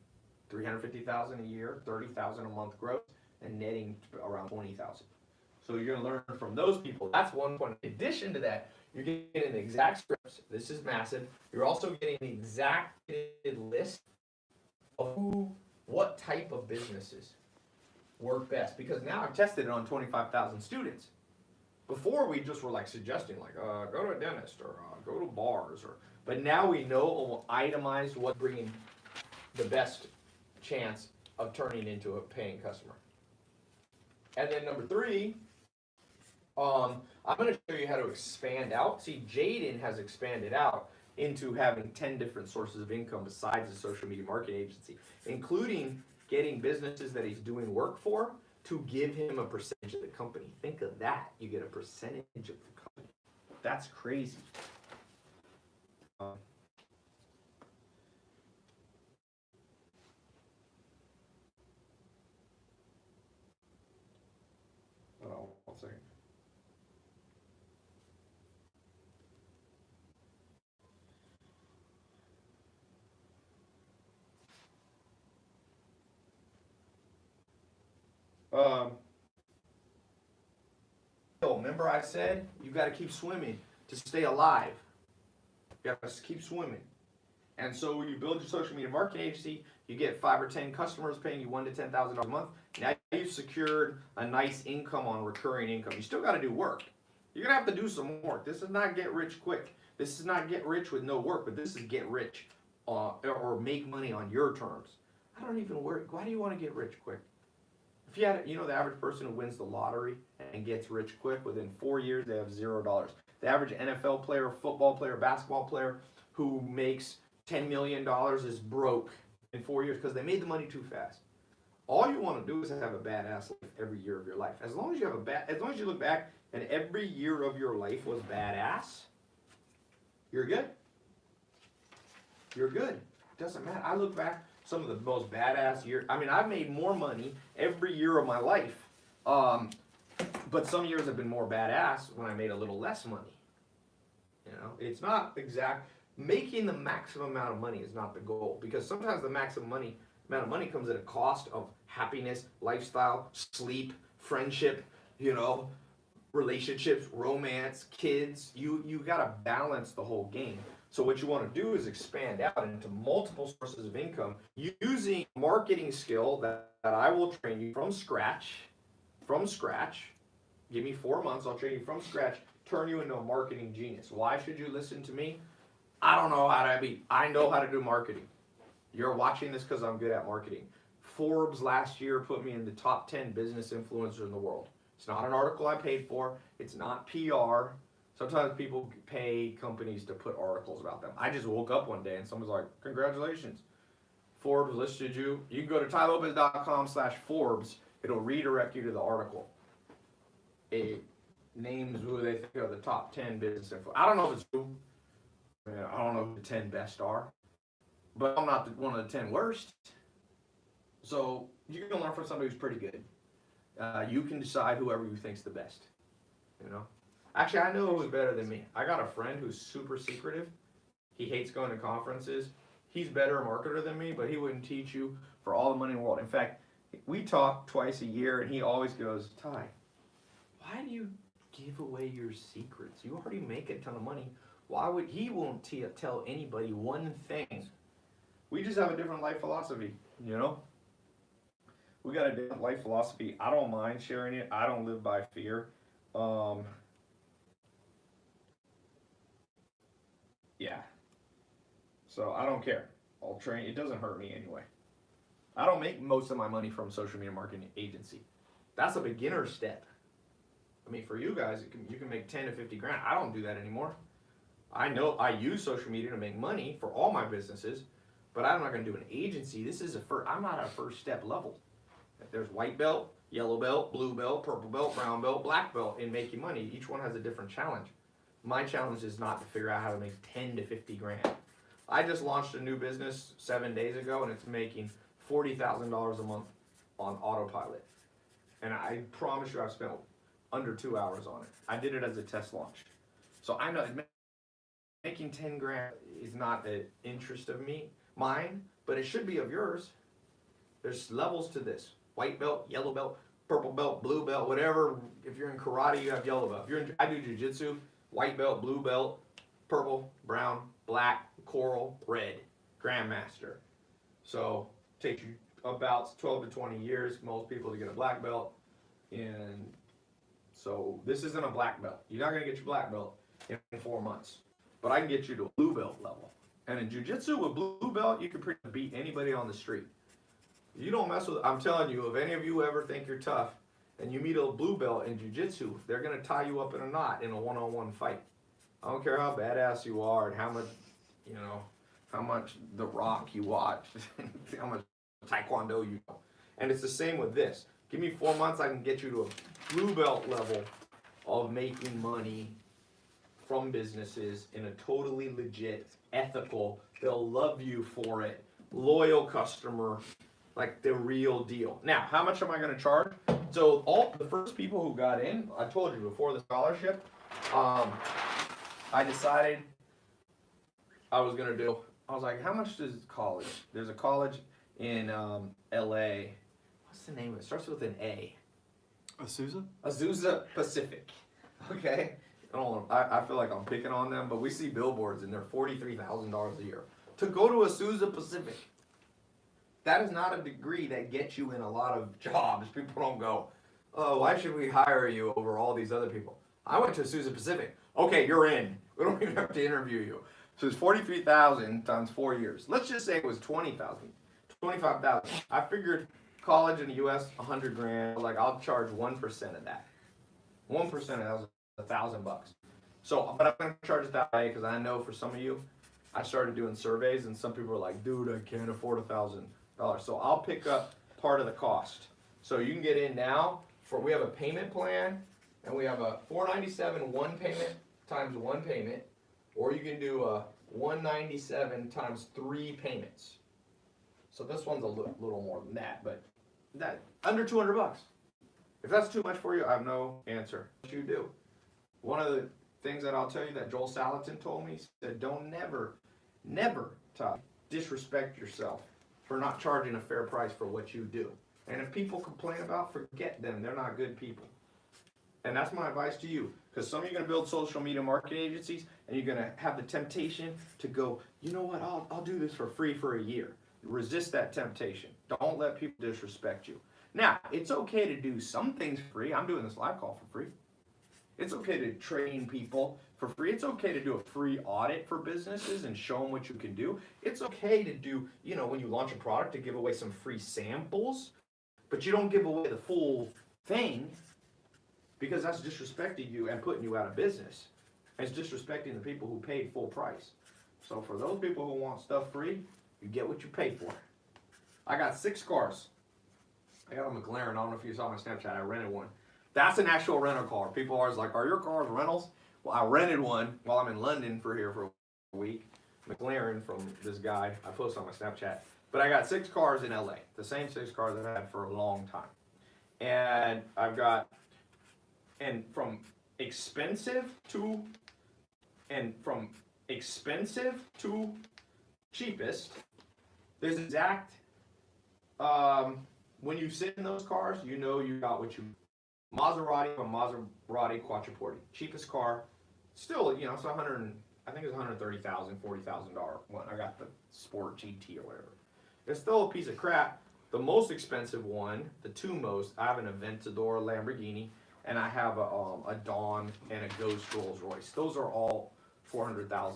Speaker 1: $350,000 a year, $30,000 a month gross, and netting around $20,000. So you're going to learn from those people. That's one point. In addition to that, you're getting the exact scripts. This is massive. You're also getting the exact list of what type of businesses work best. Because now I've tested it on 25,000 students. Before we just were suggesting go to a dentist or go to bars, but now we know itemize what's bringing the best chance of turning into a paying customer. And then number 3, I'm going to show you how to expand out. See, Jaden has expanded out into having 10 different sources of income besides the social media marketing agency, including getting businesses that he's doing work for to give him a percentage of the company. Think of that. You get a percentage of the company. That's crazy. Hold on 1 second. Remember I said you got to keep swimming to stay alive. You got to keep swimming. And so when you build your social media marketing agency, you get 5 or 10 customers paying you $1,000 to $10,000 a month. Now you've secured a nice income on recurring income. You still got to do work. You're going to have to do some work. This is not get rich quick. This is not get rich with no work, but this is get rich or make money on your terms. I don't even worry. Why do you want to get rich quick? If you had, the average person who wins the lottery and gets rich quick, within 4 years, they have $0. The average NFL player, football player, basketball player who makes $10 million is broke in 4 years because they made the money too fast. All you want to do is have a badass life every year of your life. As long as you have as long as you look back and every year of your life was badass, you're good. You're good. It doesn't matter. I look back some of the most badass years. I mean, I've made more money every year of my life. But some years have been more badass when I made a little less money. It's not exact. Making the maximum amount of money is not the goal, because sometimes the maximum amount of money comes at a cost of happiness, lifestyle, sleep, friendship, relationships, romance, kids. You got to balance the whole game. So what you want to do is expand out into multiple sources of income using marketing skill that I will train you from scratch. From scratch. Give me 4 months, I'll train you from scratch, turn you into a marketing genius. Why should you listen to me? I don't know how to be. I know how to do marketing. You're watching this because I'm good at marketing. Forbes last year put me in the top 10 business influencers in the world. It's not an article I paid for. It's not PR. Sometimes people pay companies to put articles about them. I just woke up one day and someone's like, congratulations. Forbes listed you. You can go to tailopez.com/Forbes. It'll redirect you to the article. It names who they think are the top 10 business influencers. I don't know if it's true. I don't know who the 10 best are. But I'm not one of the 10 worst. So you can learn from somebody who's pretty good. You can decide whoever you think's the best. You know. Actually, I know who's better than me. I got a friend who's super secretive. He hates going to conferences. He's better a marketer than me, but he wouldn't teach you for all the money in the world. In fact, we talk twice a year, and he always goes, Tai, why do you give away your secrets? You already make a ton of money. Why would he won't tell anybody one thing? We just have a different life philosophy, you know? We got a different life philosophy. I don't mind sharing it. I don't live by fear. Yeah. So I don't care. I'll train. It doesn't hurt me anyway. I don't make most of my money from social media marketing agency. That's a beginner step. I mean, for you guys, you can make 10 to 50 grand. I don't do that anymore. I know I use social media to make money for all my businesses, but I'm not going to do an agency. This is I'm not at a first step level. There's white belt, yellow belt, blue belt, purple belt, brown belt, black belt in making money. Each one has a different challenge. My challenge is not to figure out how to make 10 to 50 grand. I just launched a new business 7 days ago, and it's making $40,000 a month on autopilot. And I promise you I've spent under 2 hours on it. I did it as a test launch. So I know making 10 grand is not an interest of mine, but it should be of yours. There's levels to this. White belt, yellow belt, purple belt, blue belt, whatever. If you're in karate, you have yellow belt. I do jiu-jitsu, white belt, blue belt, purple, brown, black, coral, red, grandmaster. So it takes you about 12 to 20 years, most people, to get a black belt. And so this isn't a black belt. You're not going to get your black belt in 4 months. But I can get you to a blue belt level. And in jiu-jitsu with blue belt, you can pretty much beat anybody on the street. You don't mess with, I'm telling you, if any of you ever think you're tough and you meet a blue belt in jiu-jitsu, they're going to tie you up in a knot in a one-on-one fight. I don't care how badass you are and how much, how much The Rock you watch, how much Taekwondo you know. And it's the same with this. Give me 4 months, I can get you to a blue belt level of making money from businesses in a totally legit, ethical, they'll love you for it, loyal customer, like the real deal. Now, how much am I going to charge? So all the first people who got in, I told you before the scholarship, I decided I was like, how much does college? There's a college in LA. What's the name of it? It starts with an A.
Speaker 3: Azusa?
Speaker 1: Azusa Pacific. Okay? I feel like I'm picking on them, but we see billboards and they're $43,000 a year. To go to Azusa Pacific. That is not a degree that gets you in a lot of jobs. People don't go, oh, why should we hire you over all these other people? I went to Azusa Pacific. Okay, you're in. We don't even have to interview you. So it's $43,000 times 4 years. Let's just say it was $20,000, $25,000. I figured college in the U.S., 100 grand. Like, I'll charge 1% of that. 1% of that was $1,000. So, but I'm gonna charge it that way because I know for some of you, I started doing surveys and some people are like, dude, I can't afford $1,000. So I'll pick up part of the cost. So you can get in now. We have a payment plan, and we have a $497 one payment times one payment, or you can do a $197 times 3 payments. So this one's a little more than that, but that under $200. If that's too much for you, I have no answer. What you do? One of the things that I'll tell you that Joel Salatin told me, he said, don't never, Todd, disrespect yourself for not charging a fair price for what you do. And if people complain about, forget them. They're not good people. And that's my advice to you. Because some of you are going to build social media marketing agencies, and you're going to have the temptation to go, you know what, I'll do this for free for a year. Resist that temptation. Don't let people disrespect you. Now, it's okay to do some things free. I'm doing this live call for free. It's okay to train people for free. It's okay to do a free audit for businesses and show them what you can do. It's okay to do, when you launch a product, to give away some free samples, but you don't give away the full thing, because that's disrespecting you and putting you out of business. It's disrespecting the people who paid full price. So for those people who want stuff free, you get what you pay for. I got 6 cars. I got a McLaren. I don't know if you saw my Snapchat. I rented one. That's an actual rental car. People are always like, are your cars rentals? Well, I rented one while I'm in London for a week. McLaren from this guy. I posted on my Snapchat. But I got 6 cars in LA. The same 6 cars I've had for a long time. And I've got, and from expensive to cheapest, there's exact, when you sit in those cars, you know you got what you, Maserati Quattroporte, cheapest car, still, it's I think it's $130,000, $40,000 one. I got the Sport GT or whatever. It's still a piece of crap. The most expensive one, the 2 most, I have an Aventador Lamborghini, and I have a Dawn and a Ghost Rolls Royce. Those are all $400,000,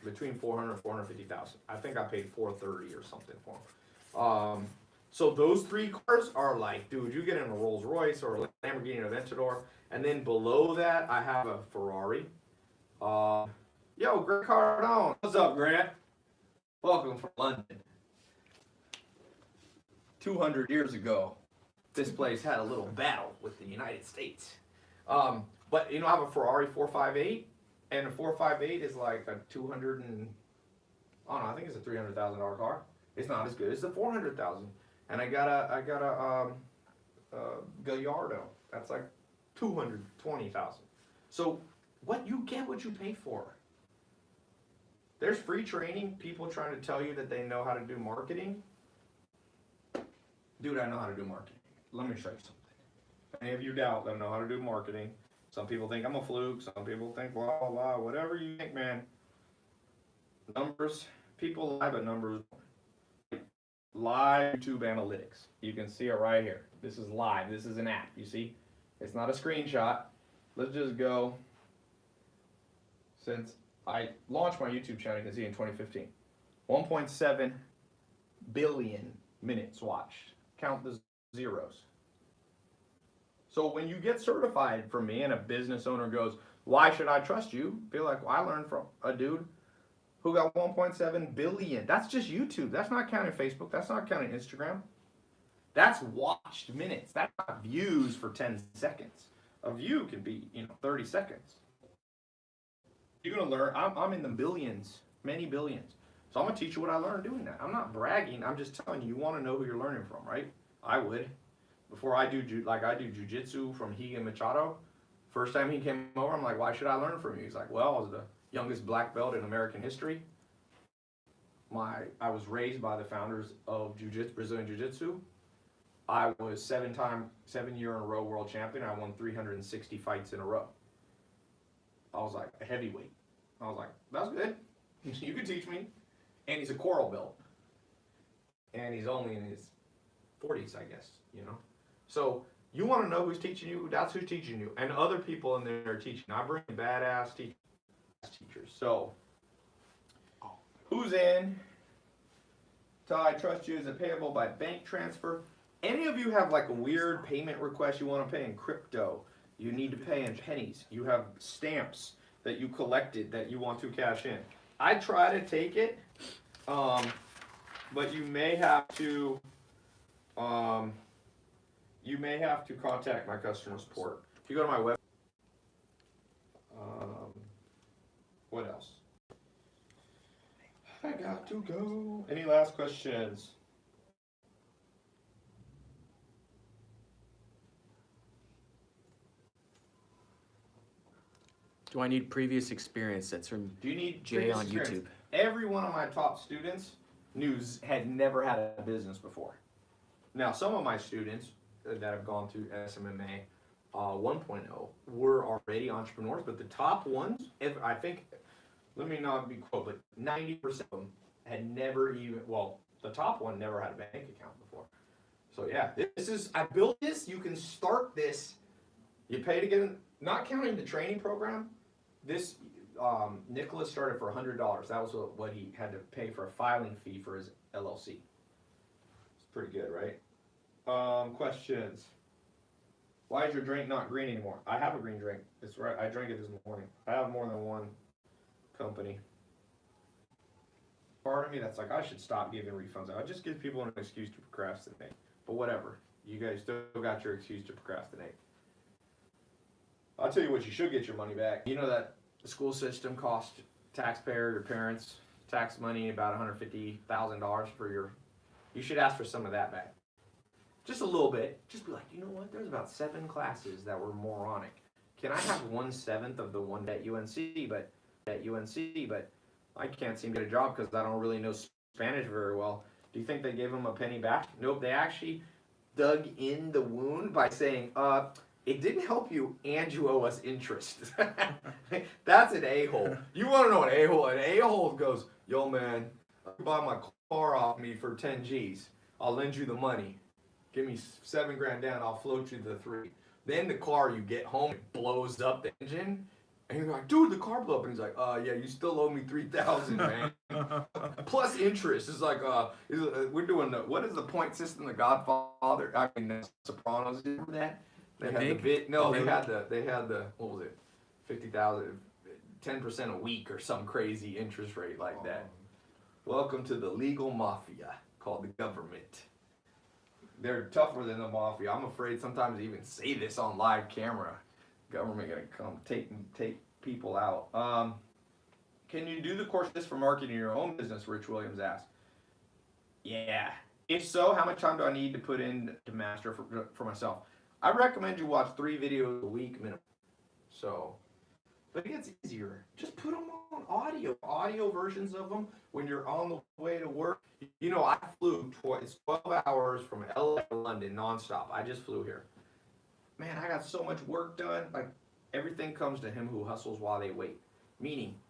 Speaker 1: between $400,000 and $450,000. I think I paid $430,000 or something for them. So those 3 cars are like, dude, you get in a Rolls Royce or a Lamborghini Aventador, and then below that I have a Ferrari. Yo, Grant Cardone, what's up, Grant? Welcome from London. 200 years ago, this place had a little battle with the United States. But I have a Ferrari 458, and a 458 is like a I think it's a $300,000 car. It's not as good as the 400,000. And I got a Gallardo. That's like 220,000. So you get what you pay for. There's free training, people trying to tell you that they know how to do marketing. Dude, I know how to do marketing. Let me show you something. If any of you doubt that I know how to do marketing, some people think I'm a fluke, some people think blah, blah, blah, whatever you think, man. Numbers, people lie, but numbers don't. Live YouTube analytics. You can see it right here. This is live. This is an app, you see? It's not a screenshot. Let's just go. Since I launched my YouTube channel, you can see in 2015. 1.7 billion minutes watched. Count the zeros. So when you get certified from me and a business owner goes, why should I trust you? Be like, well, I learned from a dude who got 1.7 billion. That's just YouTube. That's not counting Facebook. That's not counting Instagram. That's watched minutes. That's not views for 10 seconds. A view can be, 30 seconds. You're going to learn. I'm in the billions, many billions. So I'm going to teach you what I learned doing that. I'm not bragging. I'm just telling you, you want to know who you're learning from, right? I would. Before I do jiu-jitsu from Higa Machado, first time he came over, I'm like, why should I learn from you? He's like, well, I was the youngest black belt in American history. I was raised by the founders of Brazilian Jiu-Jitsu. I was 7-year in a row world champion. I won 360 fights in a row. I was like a heavyweight. I was like, that's good. You can teach me. And he's a coral belt. And he's only in his 40s, I guess, So you want to know who's teaching you, that's who's teaching you. And other people in there are teaching. I bring badass teachers. So, who's in? Tai, trust you, is it payable by bank transfer? Any of you have like a weird payment request you want to pay in crypto? You need to pay in pennies. You have stamps that you collected that you want to cash in. I try to take it, but you may have to contact my customer support. If you go to my website, what else? I got to go. Any last questions?
Speaker 2: Do I need previous experience? That's from
Speaker 1: Do you need
Speaker 2: Jay on
Speaker 1: experience?
Speaker 2: YouTube.
Speaker 1: Every one of my top students had never had a business before. Now, some of my students that have gone through SMMA 1.0 were already entrepreneurs, but the top ones, I think, let me not be quote, but 90% of them had never even, well, the top one never had a bank account before. So yeah, this is, I built this, you can start this, you pay to get in, not counting the training program, this, Nicholas started for $100. That was what he had to pay for a filing fee for his LLC. It's pretty good, right? Questions. Why is your drink not green anymore? I have a green drink. It's right. I drank it this morning. I have more than one company. Part of me that's like, I should stop giving refunds out. I just give people an excuse to procrastinate. But whatever. You guys still got your excuse to procrastinate. I'll tell you what, you should get your money back. You know that the school system costs taxpayer, your parents, tax money about $150,000 for your, you should ask for some of that back. Just a little bit. Just be like, you know what? There's about 7 classes that were moronic. Can I have 1/7 of the one at UNC? But I can't seem to get a job because I don't really know Spanish very well. Do you think they gave them a penny back? Nope. They actually dug in the wound by saying, it didn't help you and you owe us interest. That's an a-hole. You want to know an a-hole? An a-hole goes, yo man, you buy my car off me for 10 G's. I'll lend you the money. Give me $7 grand down, I'll float you the 3. Then the car, you get home, it blows up the engine, and you're like, dude, the car blew up. And he's like, yeah, you still owe me $3,000, man. Plus interest. It's like, we're doing what is the point system? The Godfather, I mean, the Sopranos did that. They had the bit. No, they had the what was it? 50,000, 10% a week or some crazy interest rate like that. Welcome to the legal mafia called the government. They're tougher than the mafia. I'm afraid sometimes to even say this on live camera. Government gonna come take people out. Can you do the course for marketing your own business? Rich Williams asked. Yeah. If so, how much time do I need to put in to master for myself? I recommend you watch 3 videos a week minimum. So, but it gets easier. Just put them on audio versions of them when you're on the way to work. You know, I flew 12 hours from LA to London nonstop. I just flew here. Man, I got so much work done. Like, everything comes to him who hustles while they wait. Meaning,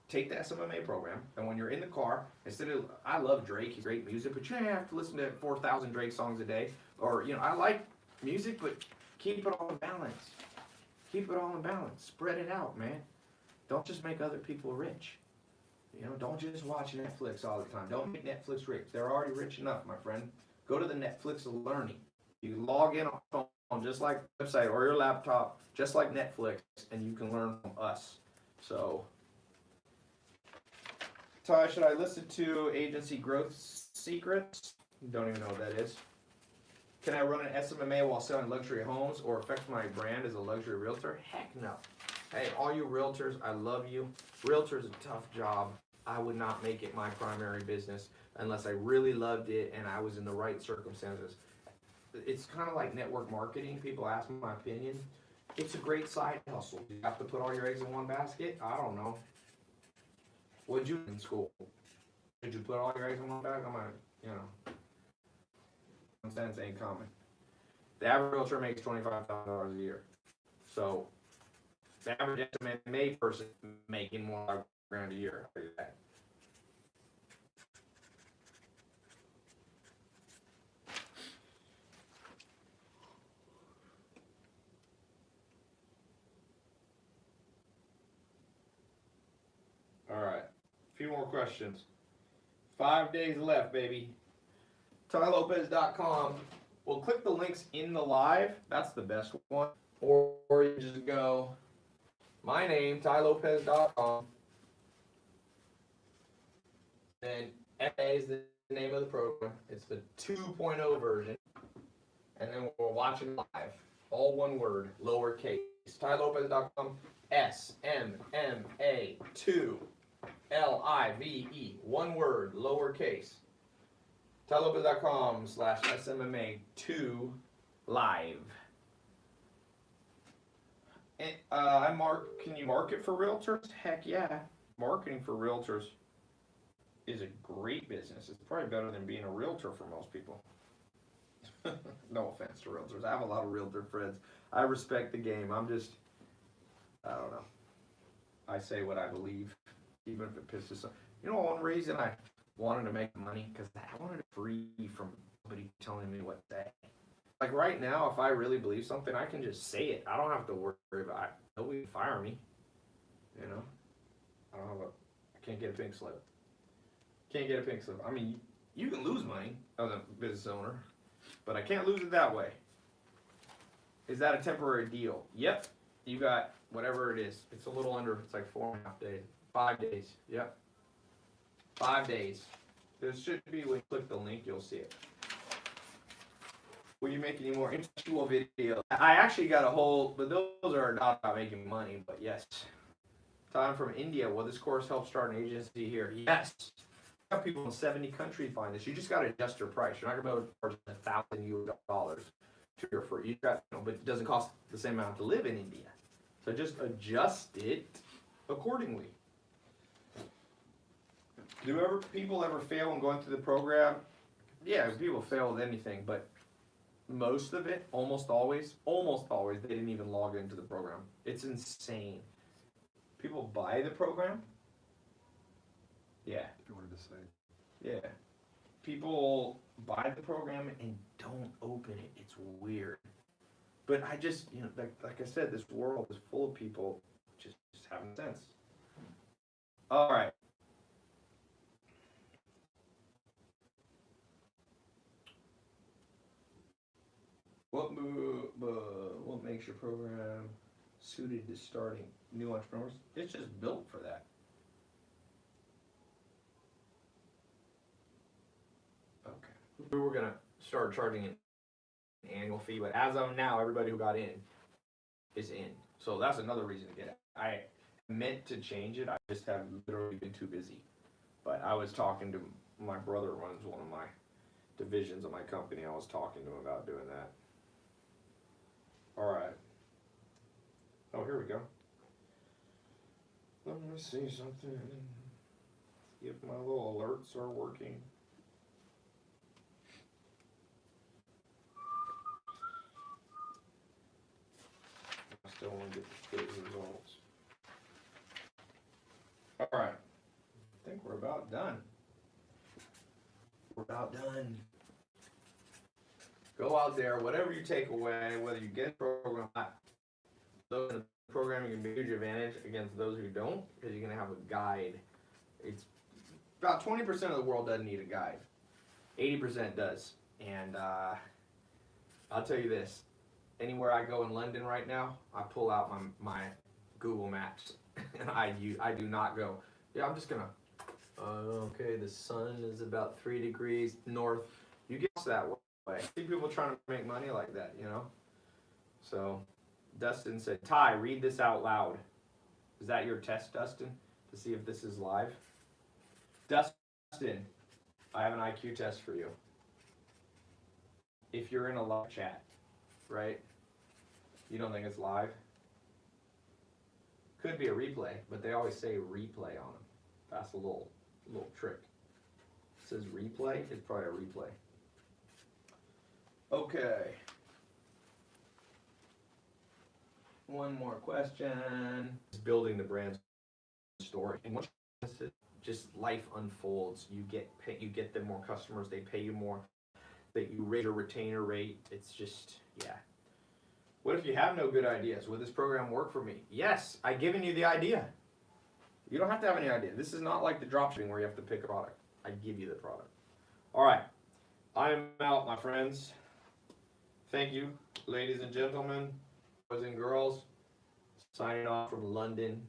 Speaker 1: take the SMMA program, and when you're in the car, instead of, I love Drake, he's great music, but you don't have to listen to 4,000 Drake songs a day. Or, you know, I like music, but keep it all in balance. Keep it all in balance. Spread it out, man. Don't just make other people rich. You know, don't just watch Netflix all the time. Don't make Netflix rich. They're already rich enough, my friend. Go to the Netflix of learning. You log in on phone, just like the website or your laptop, just like Netflix, and you can learn from us. So, Tai, should I listen to Agency Growth Secrets? Don't even know what that is. Can I run an SMMA while selling luxury homes or affect my brand as a luxury realtor? Heck no. Hey, all you realtors, I love you. Realtor's a tough job. I would not make it my primary business unless I really loved it and I was in the right circumstances. It's kind of like network marketing. People ask my opinion. It's a great side hustle. You have to put all your eggs in one basket? I don't know. What'd you do in school? Did you put all your eggs in one basket? I'm like, you know. Cents ain't common. The average realtor makes $25,000 a year. So the average SMMA person making more than $5,000 a year. I'll tell you that. All right. A few more questions. 5 days left, baby. TaiLopez.com. We'll click the links in the live. That's the best one. Or you just go, my name, TaiLopez.com. Then FA is the name of the program. It's the 2.0 version. And then we're watching live. All one word, lowercase. TaiLopez.com. SMMA 2 LIVE. One word, lowercase. TaiLopez.com/SMMA2 live. And can you market for realtors? Heck yeah. Marketing for realtors is a great business. It's probably better than being a realtor for most people. No offense to realtors. I have a lot of realtor friends. I respect the game. I don't know. I say what I believe, even if it pisses some. You know, one reason I wanted to make money, because I wanted to free from somebody telling me what to say. Like right now, if I really believe something, I can just say it. I don't have to worry about it. Nobody can fire me. You know? I can't get a pink slip. Can't get a pink slip. I mean, you can lose money as a business owner, but I can't lose it that way. Is that a temporary deal? Yep. You got whatever it is. It's a little under, it's like 4.5 days. 5 days. Yep. 5 days. This should be, when you click the link, you'll see it. Will you make any more intellectual videos? I actually got a whole, but those are not about making money, but yes. Time from India. Will this course help start an agency here? Yes. Have people in 70 countries find this. You just got to adjust your price. You're not going to be able to charge $1,000 to your free. You got, but it doesn't cost the same amount to live in India. So just adjust it accordingly. Do people ever fail in going through the program? Yeah, people fail with anything, but most of it, almost always, they didn't even log into the program. It's insane. People buy the program. Yeah.
Speaker 3: If you wanted to say.
Speaker 1: Yeah. People buy the program and don't open it. It's weird. But I just, like I said, this world is full of people just having sense. All right. What makes your program suited to starting new entrepreneurs? It's just built for that. Okay. We were gonna start charging an annual fee, but as of now, everybody who got in is in. So that's another reason to get it. I meant to change it. I just have literally been too busy. But I was talking to my brother, runs one of my divisions of my company. I was talking to him about doing that. All right. Oh, here we go. Let me see something. See if my little alerts are working. I still want to get the good results. All right. I think we're about done. We're about done. Go out there, whatever you take away, whether you get a program or not, those in the program are going to be a huge advantage against those who don't, because you're going to have a guide. It's about 20% of the world doesn't need a guide. 80% does. And I'll tell you this, anywhere I go in London right now, I pull out my Google Maps, and I do not go, yeah, I'm just going to, okay, the sun is about 3 degrees north. You get that way. I see people trying to make money like that, So, Dustin said, Ty, read this out loud. Is that your test, Dustin, to see if this is live? Dustin, I have an IQ test for you. If you're in a live chat, right? You don't think it's live? Could be a replay, but they always say replay on them. That's a little trick. It says replay, it's probably a replay. Okay. One more question. Building the brand story. And once just life unfolds, you get them more customers, they pay you more, that you raise your retainer rate. It's just, yeah. What if you have no good ideas? Would this program work for me? Yes, I've given you the idea. You don't have to have any idea. This is not like the dropshipping where you have to pick a product. I give you the product. All right. I'm out, my friends. Thank you, ladies and gentlemen, boys and girls. Signing off from London.